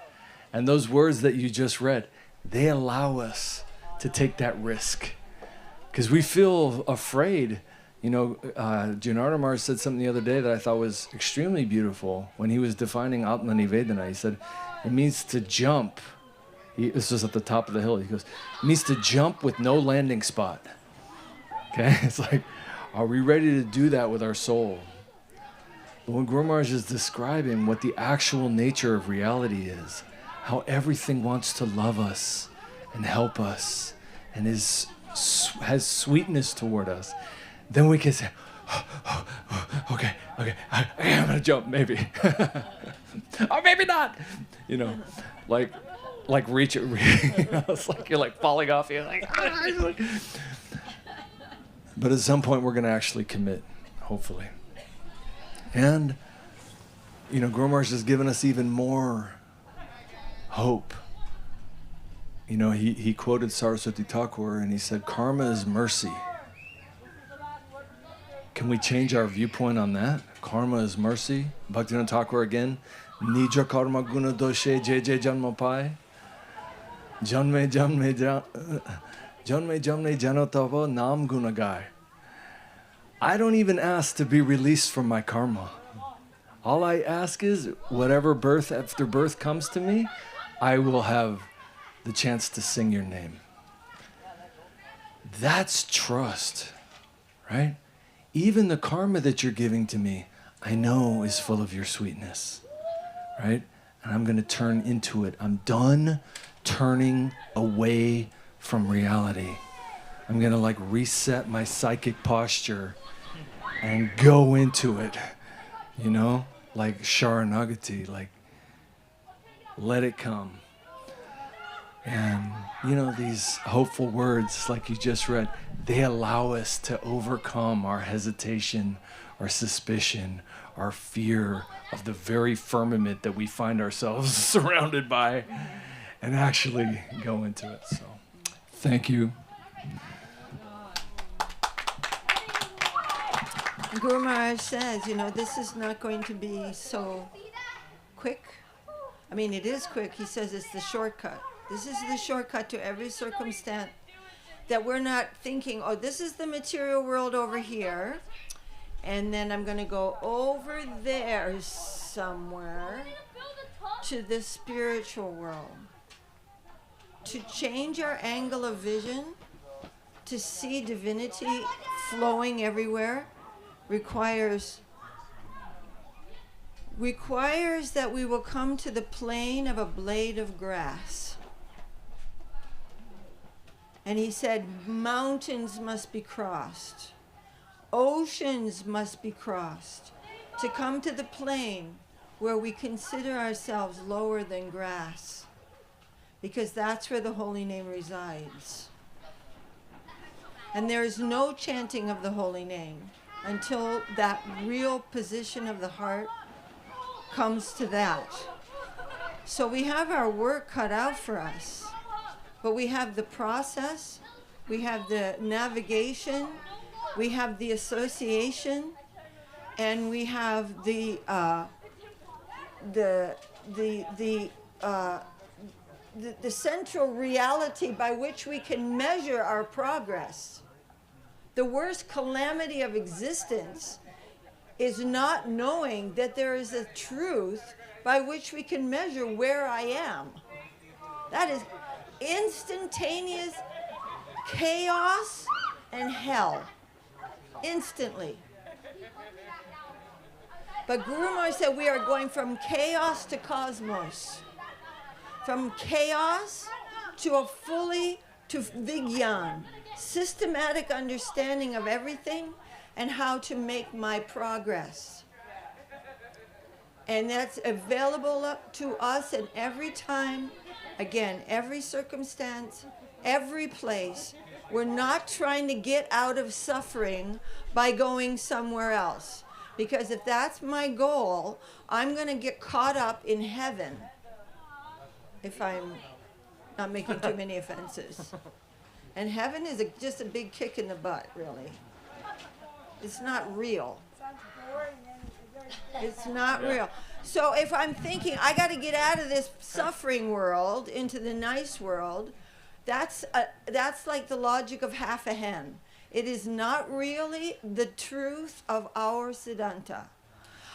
And those words that you just read, they allow us to take that risk. Because we feel afraid. You know, Janardhan Maharaj said something the other day that I thought was extremely beautiful. When he was defining Atma Nivedana, he said, it means to jump. This was at the top of the hill. He goes, it means to jump with no landing spot. Okay? It's like, are we ready to do that with our soul? But when Guru Maharaj is describing what the actual nature of reality is, how everything wants to love us and help us and has sweetness toward us, then we can say, okay, I'm gonna jump, maybe. Or maybe not. You know, like reach it. You know, it's like you're like falling off. You're like, but at some point we're gonna actually commit, hopefully. And, you know, Guru Maharaj has given us even more hope. You know, he quoted Saraswati Thakur and he said, karma is mercy. Can we change our viewpoint on that? Karma is mercy. Bhaktivinoda Thakur again, Nija karma guna doshe je janma pai. Janme jano tava nam guna gai. I don't even ask to be released from my karma. All I ask is whatever birth after birth comes to me, I will have the chance to sing your name. That's trust, right? Even the karma that you're giving to me, I know is full of your sweetness, right? And I'm going to turn into it. I'm done turning away from reality. I'm going to like reset my psychic posture and go into it, you know, like Sharanagati, like let it come. And, you know, these hopeful words, like you just read, they allow us to overcome our hesitation, our suspicion, our fear of the very firmament that we find ourselves surrounded by, and actually go into it. So, thank you. Guru Maharaj says, you know, this is not going to be so quick. I mean, it is quick. He says it's the shortcut. This is the shortcut to every circumstance, that we're not thinking, oh, this is the material world over here, and then I'm going to go over there somewhere to the spiritual world. To change our angle of vision, to see divinity flowing everywhere, requires that we will come to the plane of a blade of grass. And he said, mountains must be crossed. Oceans must be crossed to come to the plane where we consider ourselves lower than grass, because that's where the holy name resides. And there is no chanting of the holy name until that real position of the heart comes to that. So we have our work cut out for us, but we have the process, we have the navigation, we have the association, and we have the central reality by which we can measure our progress. The worst calamity of existence is not knowing that there is a truth by which we can measure where I am. That is instantaneous chaos and hell. Instantly. But Guru Maharaj said we are going from chaos to cosmos. From chaos to Vigyan, systematic understanding of everything and how to make my progress. And that's available to us at every time, again, every circumstance, every place. We're not trying to get out of suffering by going somewhere else. Because if that's my goal, I'm going to get caught up in heaven. If I'm not making too many offenses. And heaven is just a big kick in the butt, really. It's not real. It's not real. So if I'm thinking, I got to get out of this suffering world into the nice world, that's like the logic of half a hen. It is not really the truth of our Siddhanta.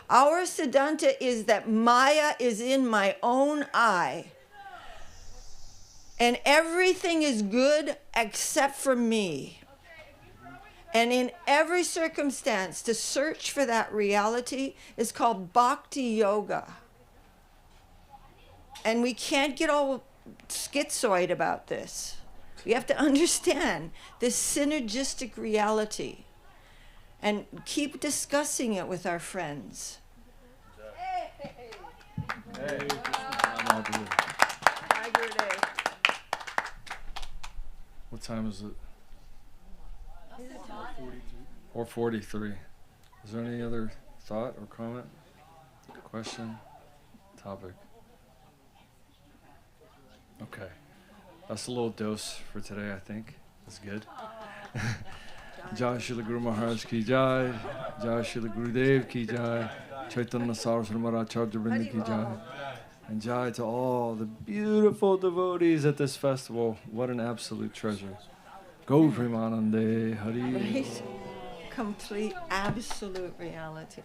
Our Siddhanta is that Maya is in my own eye. And everything is good except for me. And in every circumstance, to search for that reality is called bhakti yoga. And we can't get all schizoid about this. We have to understand this synergistic reality and keep discussing it with our friends. Hey. What time is it? 4:43. Is there any other thought or comment, question, topic? Okay. That's a little dose for today, I think. That's good. Jai Srila Guru Maharaj ki jai. Jai Srila Gurudev ki jai. Chaitanya Saraswat Maharaj Acharya Vrinda ki jai. And jai to all the beautiful devotees at this festival. What an absolute treasure. Go Premanande Hari. Right? Complete absolute reality.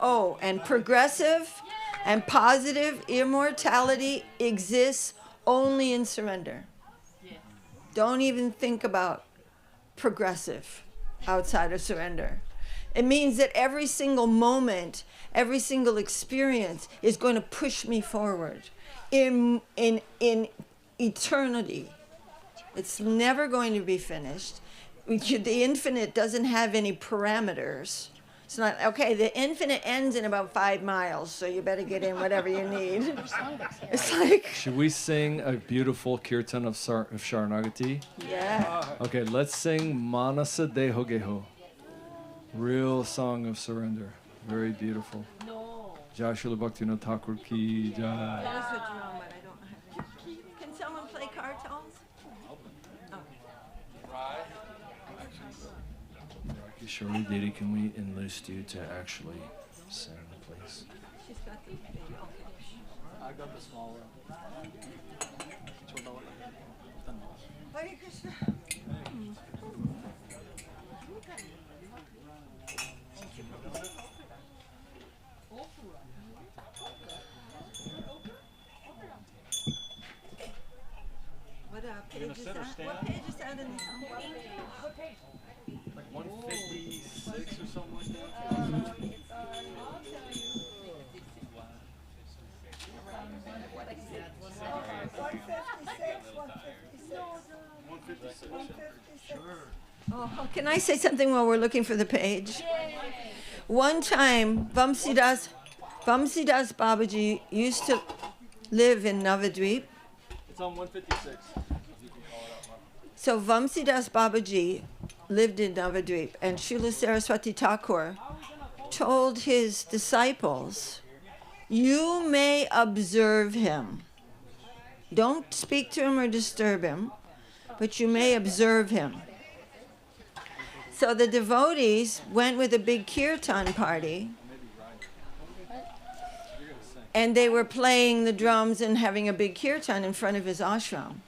Oh, and progressive and positive immortality exists only in surrender. Don't even think about progressive outside of surrender. It means that every single moment, every single experience is going to push me forward in eternity. It's never going to be finished. The infinite doesn't have any parameters. It's not, okay, the infinite ends in about 5 miles, so you better get in whatever you need. It's like... Should we sing a beautiful kirtan of Sharanagati? Yeah. Okay, let's sing Manasa Deho Geho. Real song of surrender. Very beautiful. No. Jai Srila Bhaktivinoda Thakur ki jai. That is what you know, but I don't know how to. Can someone play cartels? Shorty Didi, can we enlist you to actually sing, please? She's got the big, okay. I got the small one. Hare Krishna. What page is that? What page is that in the song? What page? Like 156 or something like that. Oh, can I say something while we're looking for the page? One time, Vamsidas Babaji used to live in Navadvip. It's on 156. So Vamsidas Babaji lived in Navadvip, and Srila Saraswati Thakur told his disciples, you may observe him. Don't speak to him or disturb him, but you may observe him. So the devotees went with a big kirtan party, and they were playing the drums and having a big kirtan in front of his ashram.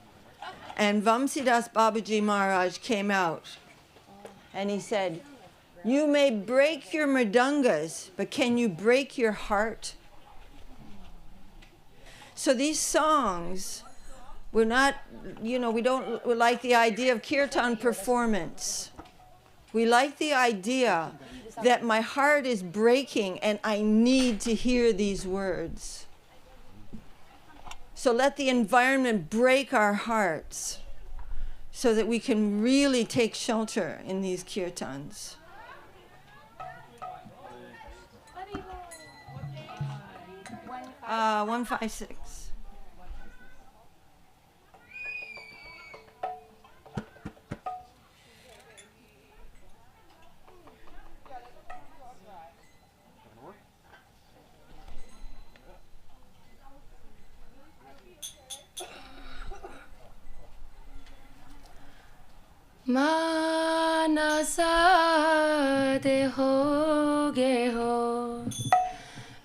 And Vamsidas Babaji Maharaj came out, and he said, you may break your mridangas, but can you break your heart? So these songs, we're not, we like the idea of kirtan performance. We like the idea that my heart is breaking and I need to hear these words. So let the environment break our hearts so that we can really take shelter in these kirtans. 156. Manasa deho geho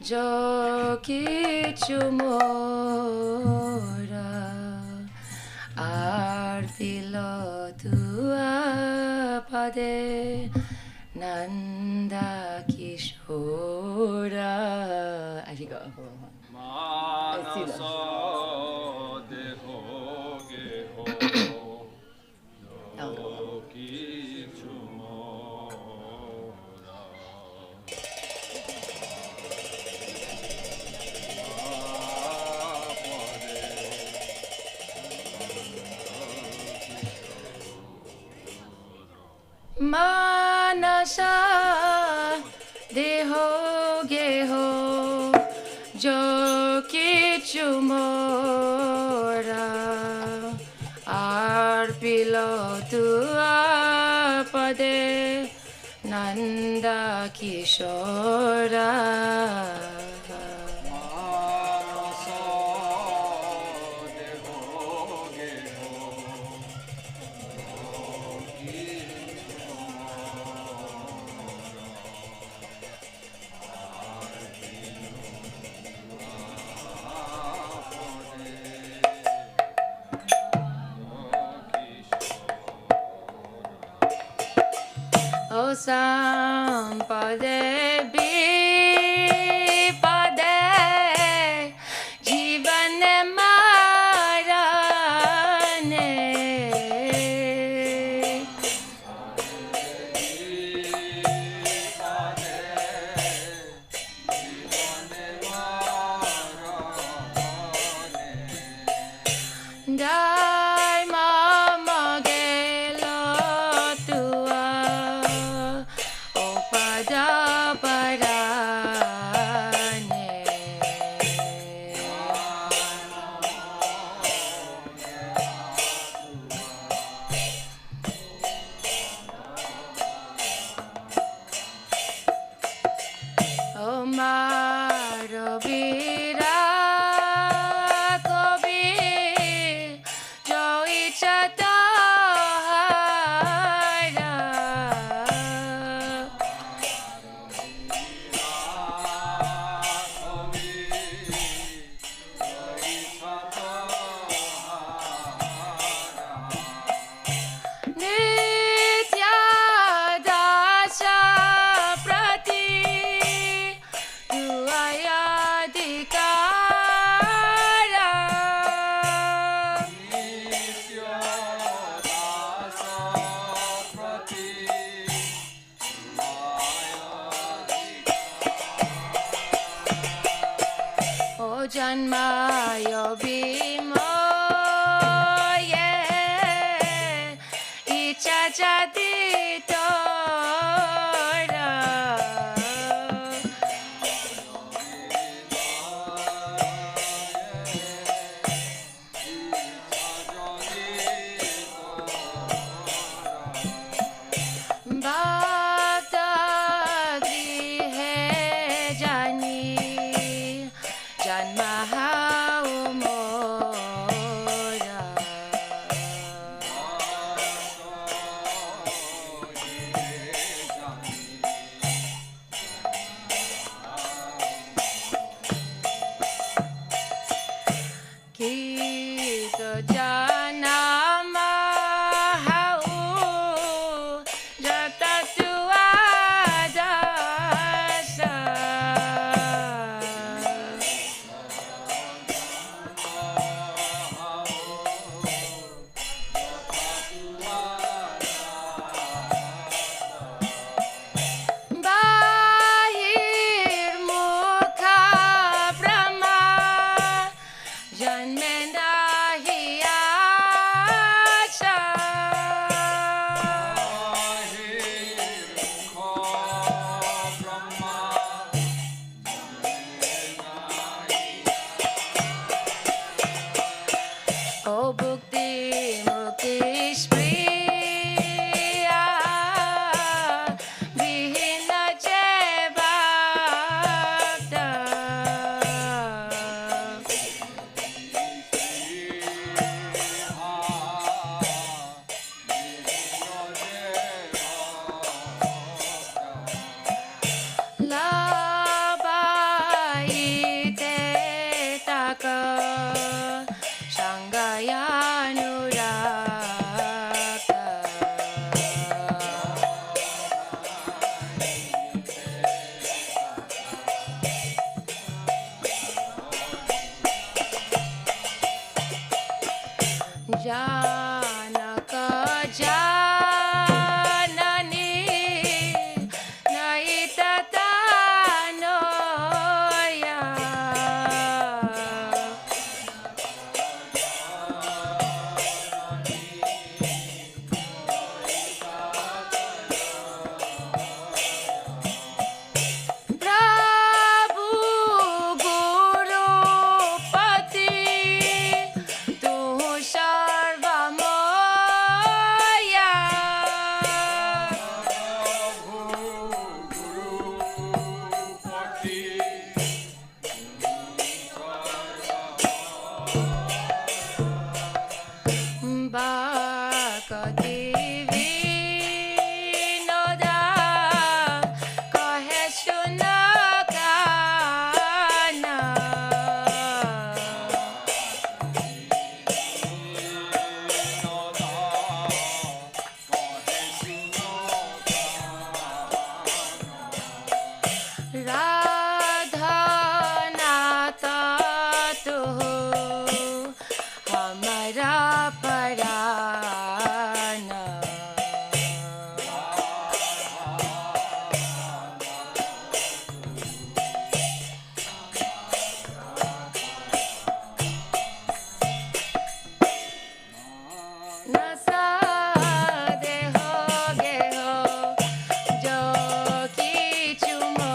jo kichu mora arpilo tua pade nanda kishora. I should go. Manasa deho geho. Manasa deho geho jo kichu mora arpilo tua pade nanda kishora. O sampade bipade jivane marane তোমার বীরা কবি জয় চাতাহারা Janmaya bimoye icha jati tora Bhakta grihe jani Janmaha umora Kito janama hau Jatatua dasa Bahir mukha Brahma Janmena hiyacha O bhukti mukti spriya Vihina je bhakta Labaite taka Sangayanuraka Janaka janani naitatanoya Prabhu Guru Pati Tu Sarvamoya Bhakti Vinoda Kahe Sunakana Radha Nata Tu Hamara Parana Nasa deho geho Jo kichu mo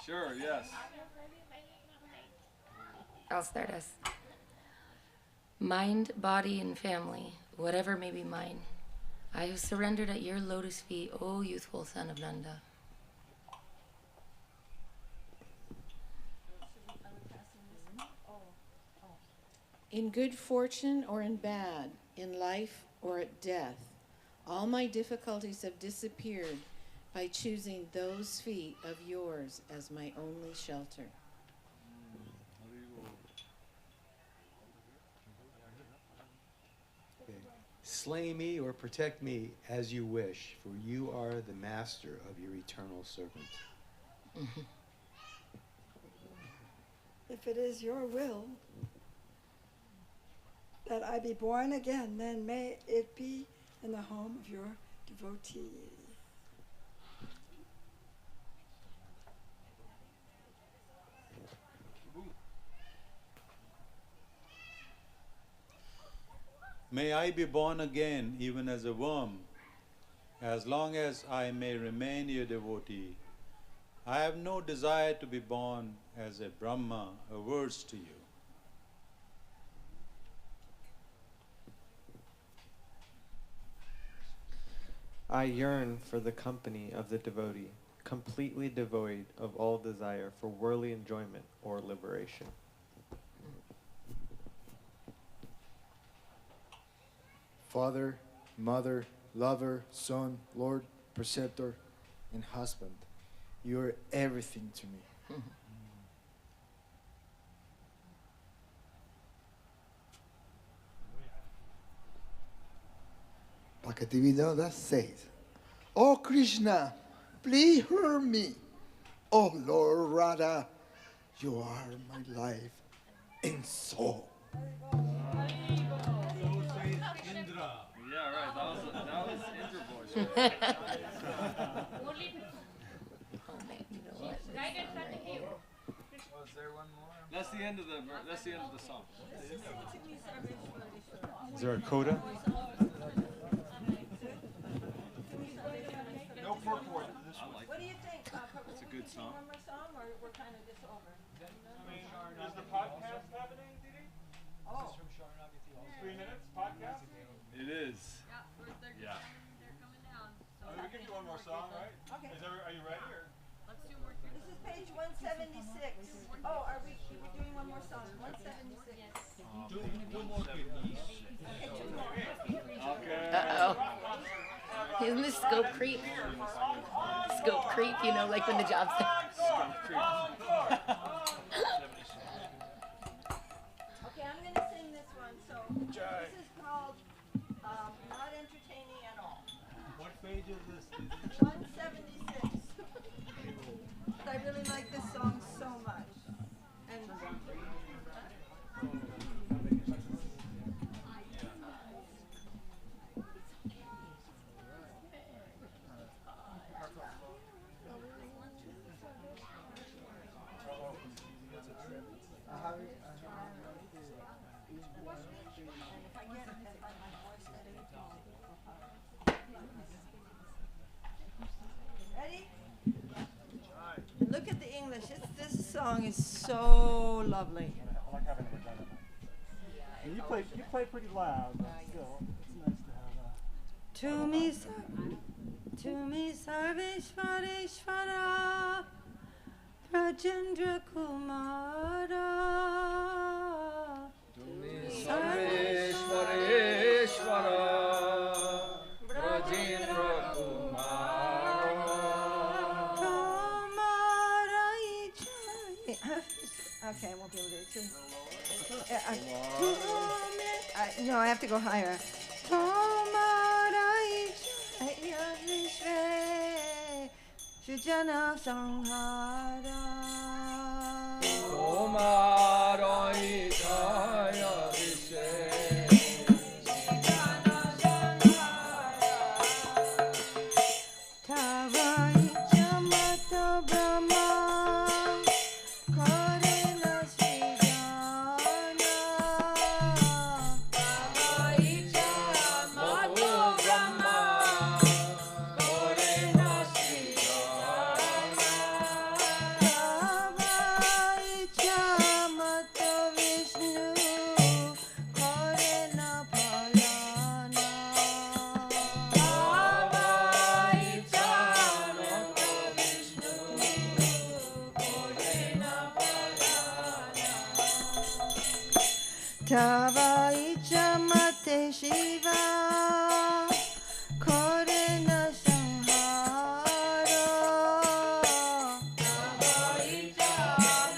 Sure, yes. I'll start us. Mind, body, and family, whatever may be mine, I have surrendered at your lotus feet, O youthful son of Nanda. In good fortune or in bad, in life or at death, all my difficulties have disappeared by choosing those feet of yours as my only shelter. Slay me or protect me as you wish, for you are the master of your eternal servant. If it is your will that I be born again, then may it be in the home of your devotee. May I be born again even as a worm, as long as I may remain your devotee. I have no desire to be born as a Brahma, averse to you. I yearn for the company of the devotee, completely devoid of all desire for worldly enjoyment or liberation. Father, mother, lover, son, Lord, preceptor, and husband, you are everything to me. Bhaktivedanta says, "Oh Krishna, please hear me. Oh Lord Radha, you are my life and soul." Yeah, right. That was Indra voice. Was there one more? That's the end of the song. Is there a coda? No purport to this one. What do you think? It's a good song. One more song, or we're kind of just over? I mean, is the podcast happening, Didi? Oh. 3 minutes podcast? It is. Yeah. They're coming down. So we can do one more song, right? Okay. Are you ready? Or? Let's do more. This is page 176. Oh, are we doing one more song? 176. Yes. Two more. Okay, two more. Okay. Uh-oh. Isn't this scope creep? Scope creep, you know, like when the job's done. Scope creep. Okay, I'm going to sing this one. So this is called Not Entertaining at All. What page is this? 176. I really like this song so much. And ready? Look at the English. This song is so lovely. I like having vagina. And you play pretty loud, but still, it's nice to have To me Sarveshwareshwara Rajendra Kumara Sarveshwareshwara Rajendra Kumara Okay, I won't be able to do it. No, I have to go higher. Shujana Sanghara Tomarai Jaya Vishe Tavai Chamata Brahma Karena Sridhana Tavai Chamata Brahma Karena Sridhana Tava icha mate Shiva, kore na samharo. Tava icha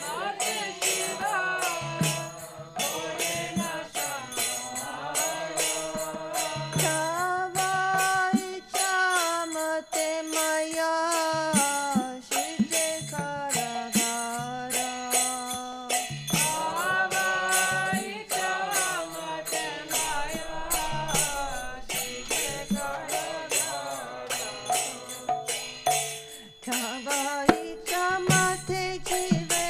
mate Shiva, kore na samharo. Tava icha mate maya, shite karadhara. Tava icha mate maya, shite karadhara. Tava icha mate jive,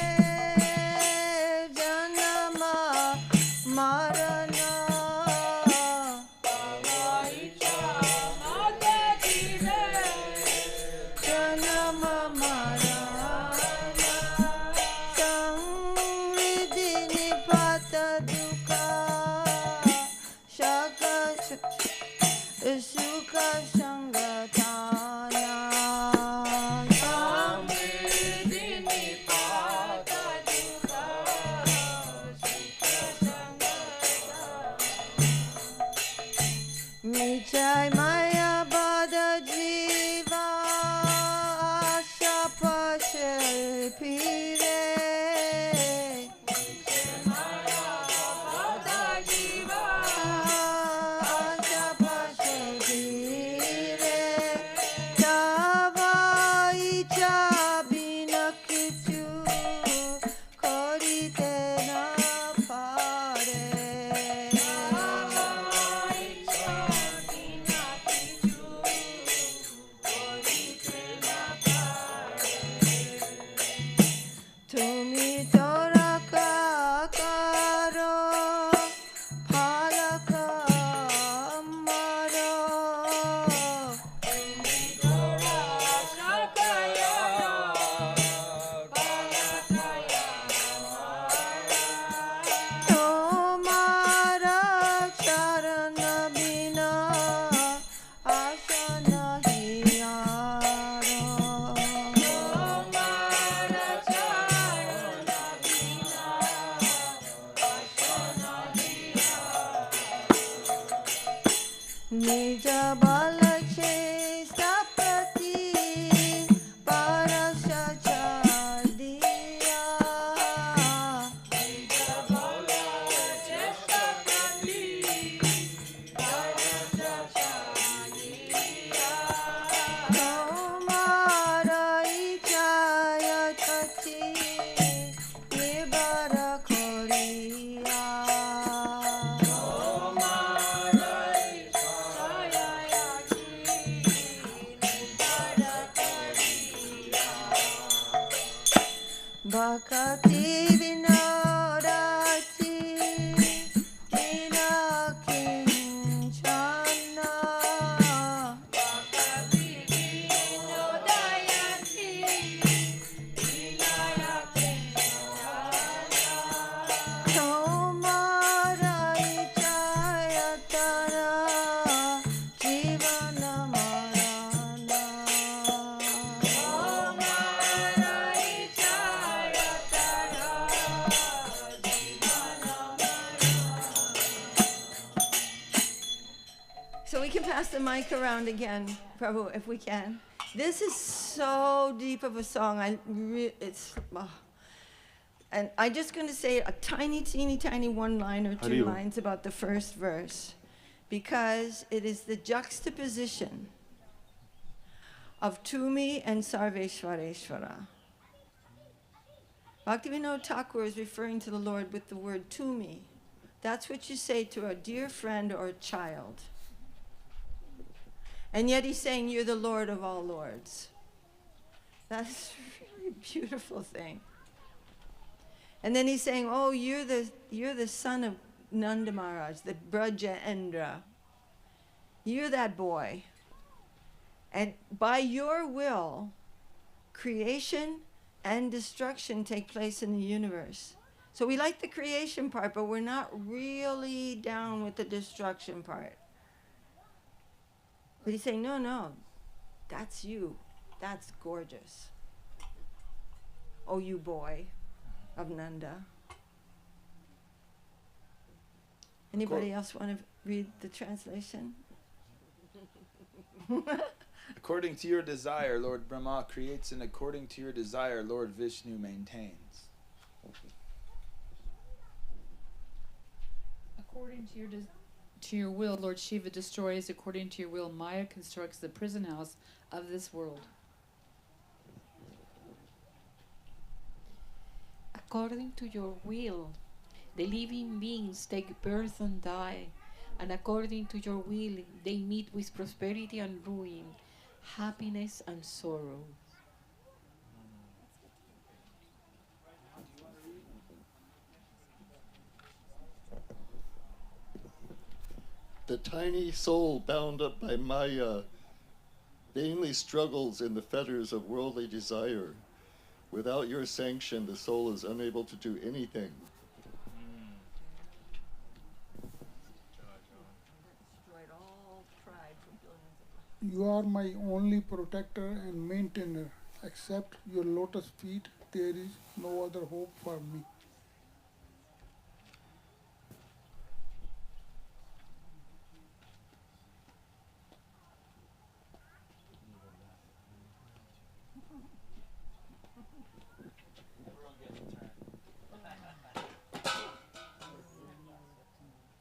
janama marana. Tava icha mate jive, janama marana. Samriddhi nipata dukkha, shaka sukha sangatana. Samriddhi nipata dukkha, sukha sangatana. Michai maya bada jiva, asha pashe pire. Michai maya bada jiva, asha pashe pire. Tava icha bina kichu, korite na pare. Tava icha bina kichu, korite na pare. Tumi toraka karo, phalaka amaro. Tumi toraka karo, phalaka amaro. Tomara charana bina, asha nahi aaro. Tomara charana bina, asha nahi aaro. Nija bala chesta prati, parasha chadiya. Nija bala chesta prati, parasha chadiya. Tomara ichaya tachi, nibara koriya. Tomara ichaya tachi, nibara koriya. Bhakati vinodati, vina kinchana. Bhakati vinodayati, vina kinchana. Tomara ichaya tara, jivana marana. Tomara ichaya tara, jivana marana. So we can pass the mic around again, Prabhu, if we can. This is so deep of a song. And I'm just going to say a tiny, teeny, tiny one line or two Haribo. lines about the first verse, because it is the juxtaposition of Tumi and Sarveshwareshwara. Bhaktivinoda Thakur is referring to the Lord with the word Tumi. That's what you say to a dear friend or a child. And yet he's saying, you're the Lord of all lords. That's a really beautiful thing. And then he's saying, oh, you're the son of Nanda Maharaj, the Brajendra. You're that boy. And by your will, creation and destruction take place in the universe. So we like the creation part, but we're not really down with the destruction part. But he's saying, no, that's you. That's gorgeous. Oh, you boy of Nanda. Anybody else want to read the translation? According to your desire, Lord Brahma creates, and according to your desire, Lord Vishnu maintains. According to your will, Lord Shiva destroys. According to your will, Maya constructs the prison house of this world. According to your will, the living beings take birth and die, and according to your will, they meet with prosperity and ruin, happiness and sorrow. The tiny soul bound up by Maya vainly struggles in the fetters of worldly desire. Without your sanction, the soul is unable to do anything. You are my only protector and maintainer. Except your lotus feet, there is no other hope for me.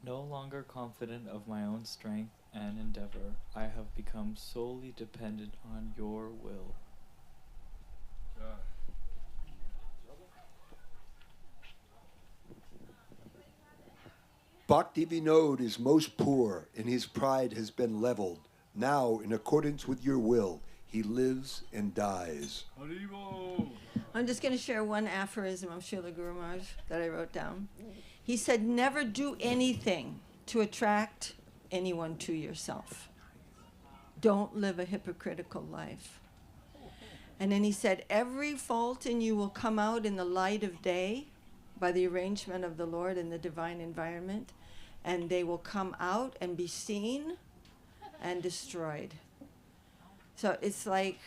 No longer confident of my own strength and endeavor, I have become solely dependent on your will. Bhakti Vinod is most poor, and his pride has been leveled. Now, in accordance with your will, he lives and dies. I'm just going to share one aphorism of Srila Guru Maharaj that I wrote down. He said, never do anything to attract anyone to yourself. Don't live a hypocritical life. And then he said, every fault in you will come out in the light of day by the arrangement of the Lord in the divine environment, and they will come out and be seen and destroyed. So it's like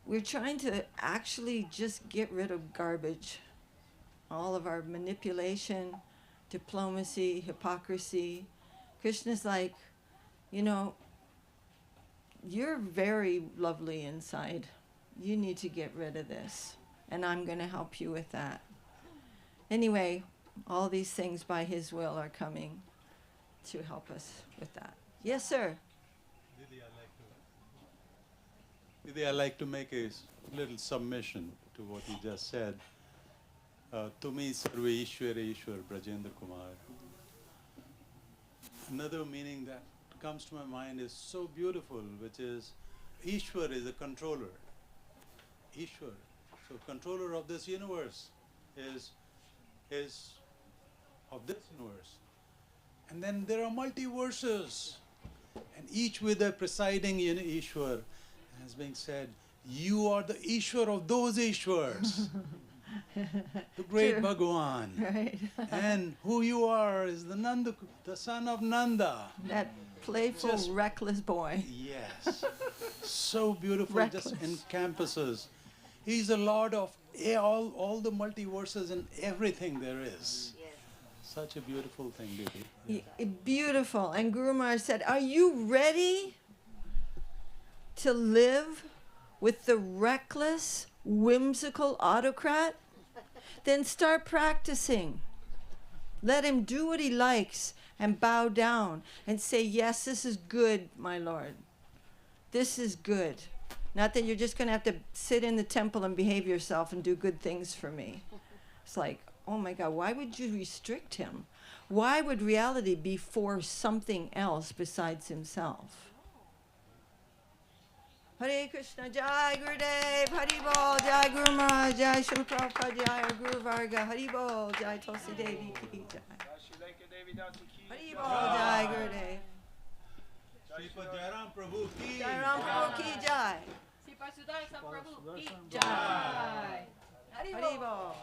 we're trying to actually just get rid of garbage. All of our manipulation, diplomacy, hypocrisy. Krishna's like, you know, you're very lovely inside. You need to get rid of this, and I'm going to help you with that. Anyway, all these things by his will are coming to help us with that. Yes, sir. Didi, I'd like to make a little submission to what you just said. Tumi sarve Ishwara Ishwar Brajendra Kumar. Another meaning that comes to my mind is so beautiful, which is Ishwar is a controller. Ishwar. So controller of this universe is of this universe. And then there are multiverses, and each with a presiding Ishwar. As being said, you are the Ishwar of those Ishwars. The great True. Bhagavan. Right. And who you are is the Nanda, the son of Nanda. That playful, Just- reckless boy. Yes. So beautiful, Reckless. just encompasses. He's the Lord of all the multiverses and everything there is. Such a beautiful thing, Didi. Beautiful. And Guru Maharaj said, are you ready to live with the reckless, whimsical autocrat? Then start practicing. Let him do what he likes and bow down and say, yes, this is good, my Lord. This is good. Not that you're just going to have to sit in the temple and behave yourself and do good things for me. It's like, oh my God, why would you restrict him? Why would reality be for something else besides himself? Hare Krishna, Jai Gurudev, Hari Bol, Jai Guru Maharaj, Jai Srila Prabhupada, Jai our Guru Varga, Hari Bol, Jai Tulsi Devi Ki Jai. Hari Bol, Jai Gurudev. Sripad Jairam Prabhu ki Jairam Prabhu Ki Jai. Sripad Sudharshan Prabhu ki Jai. Hari Bol.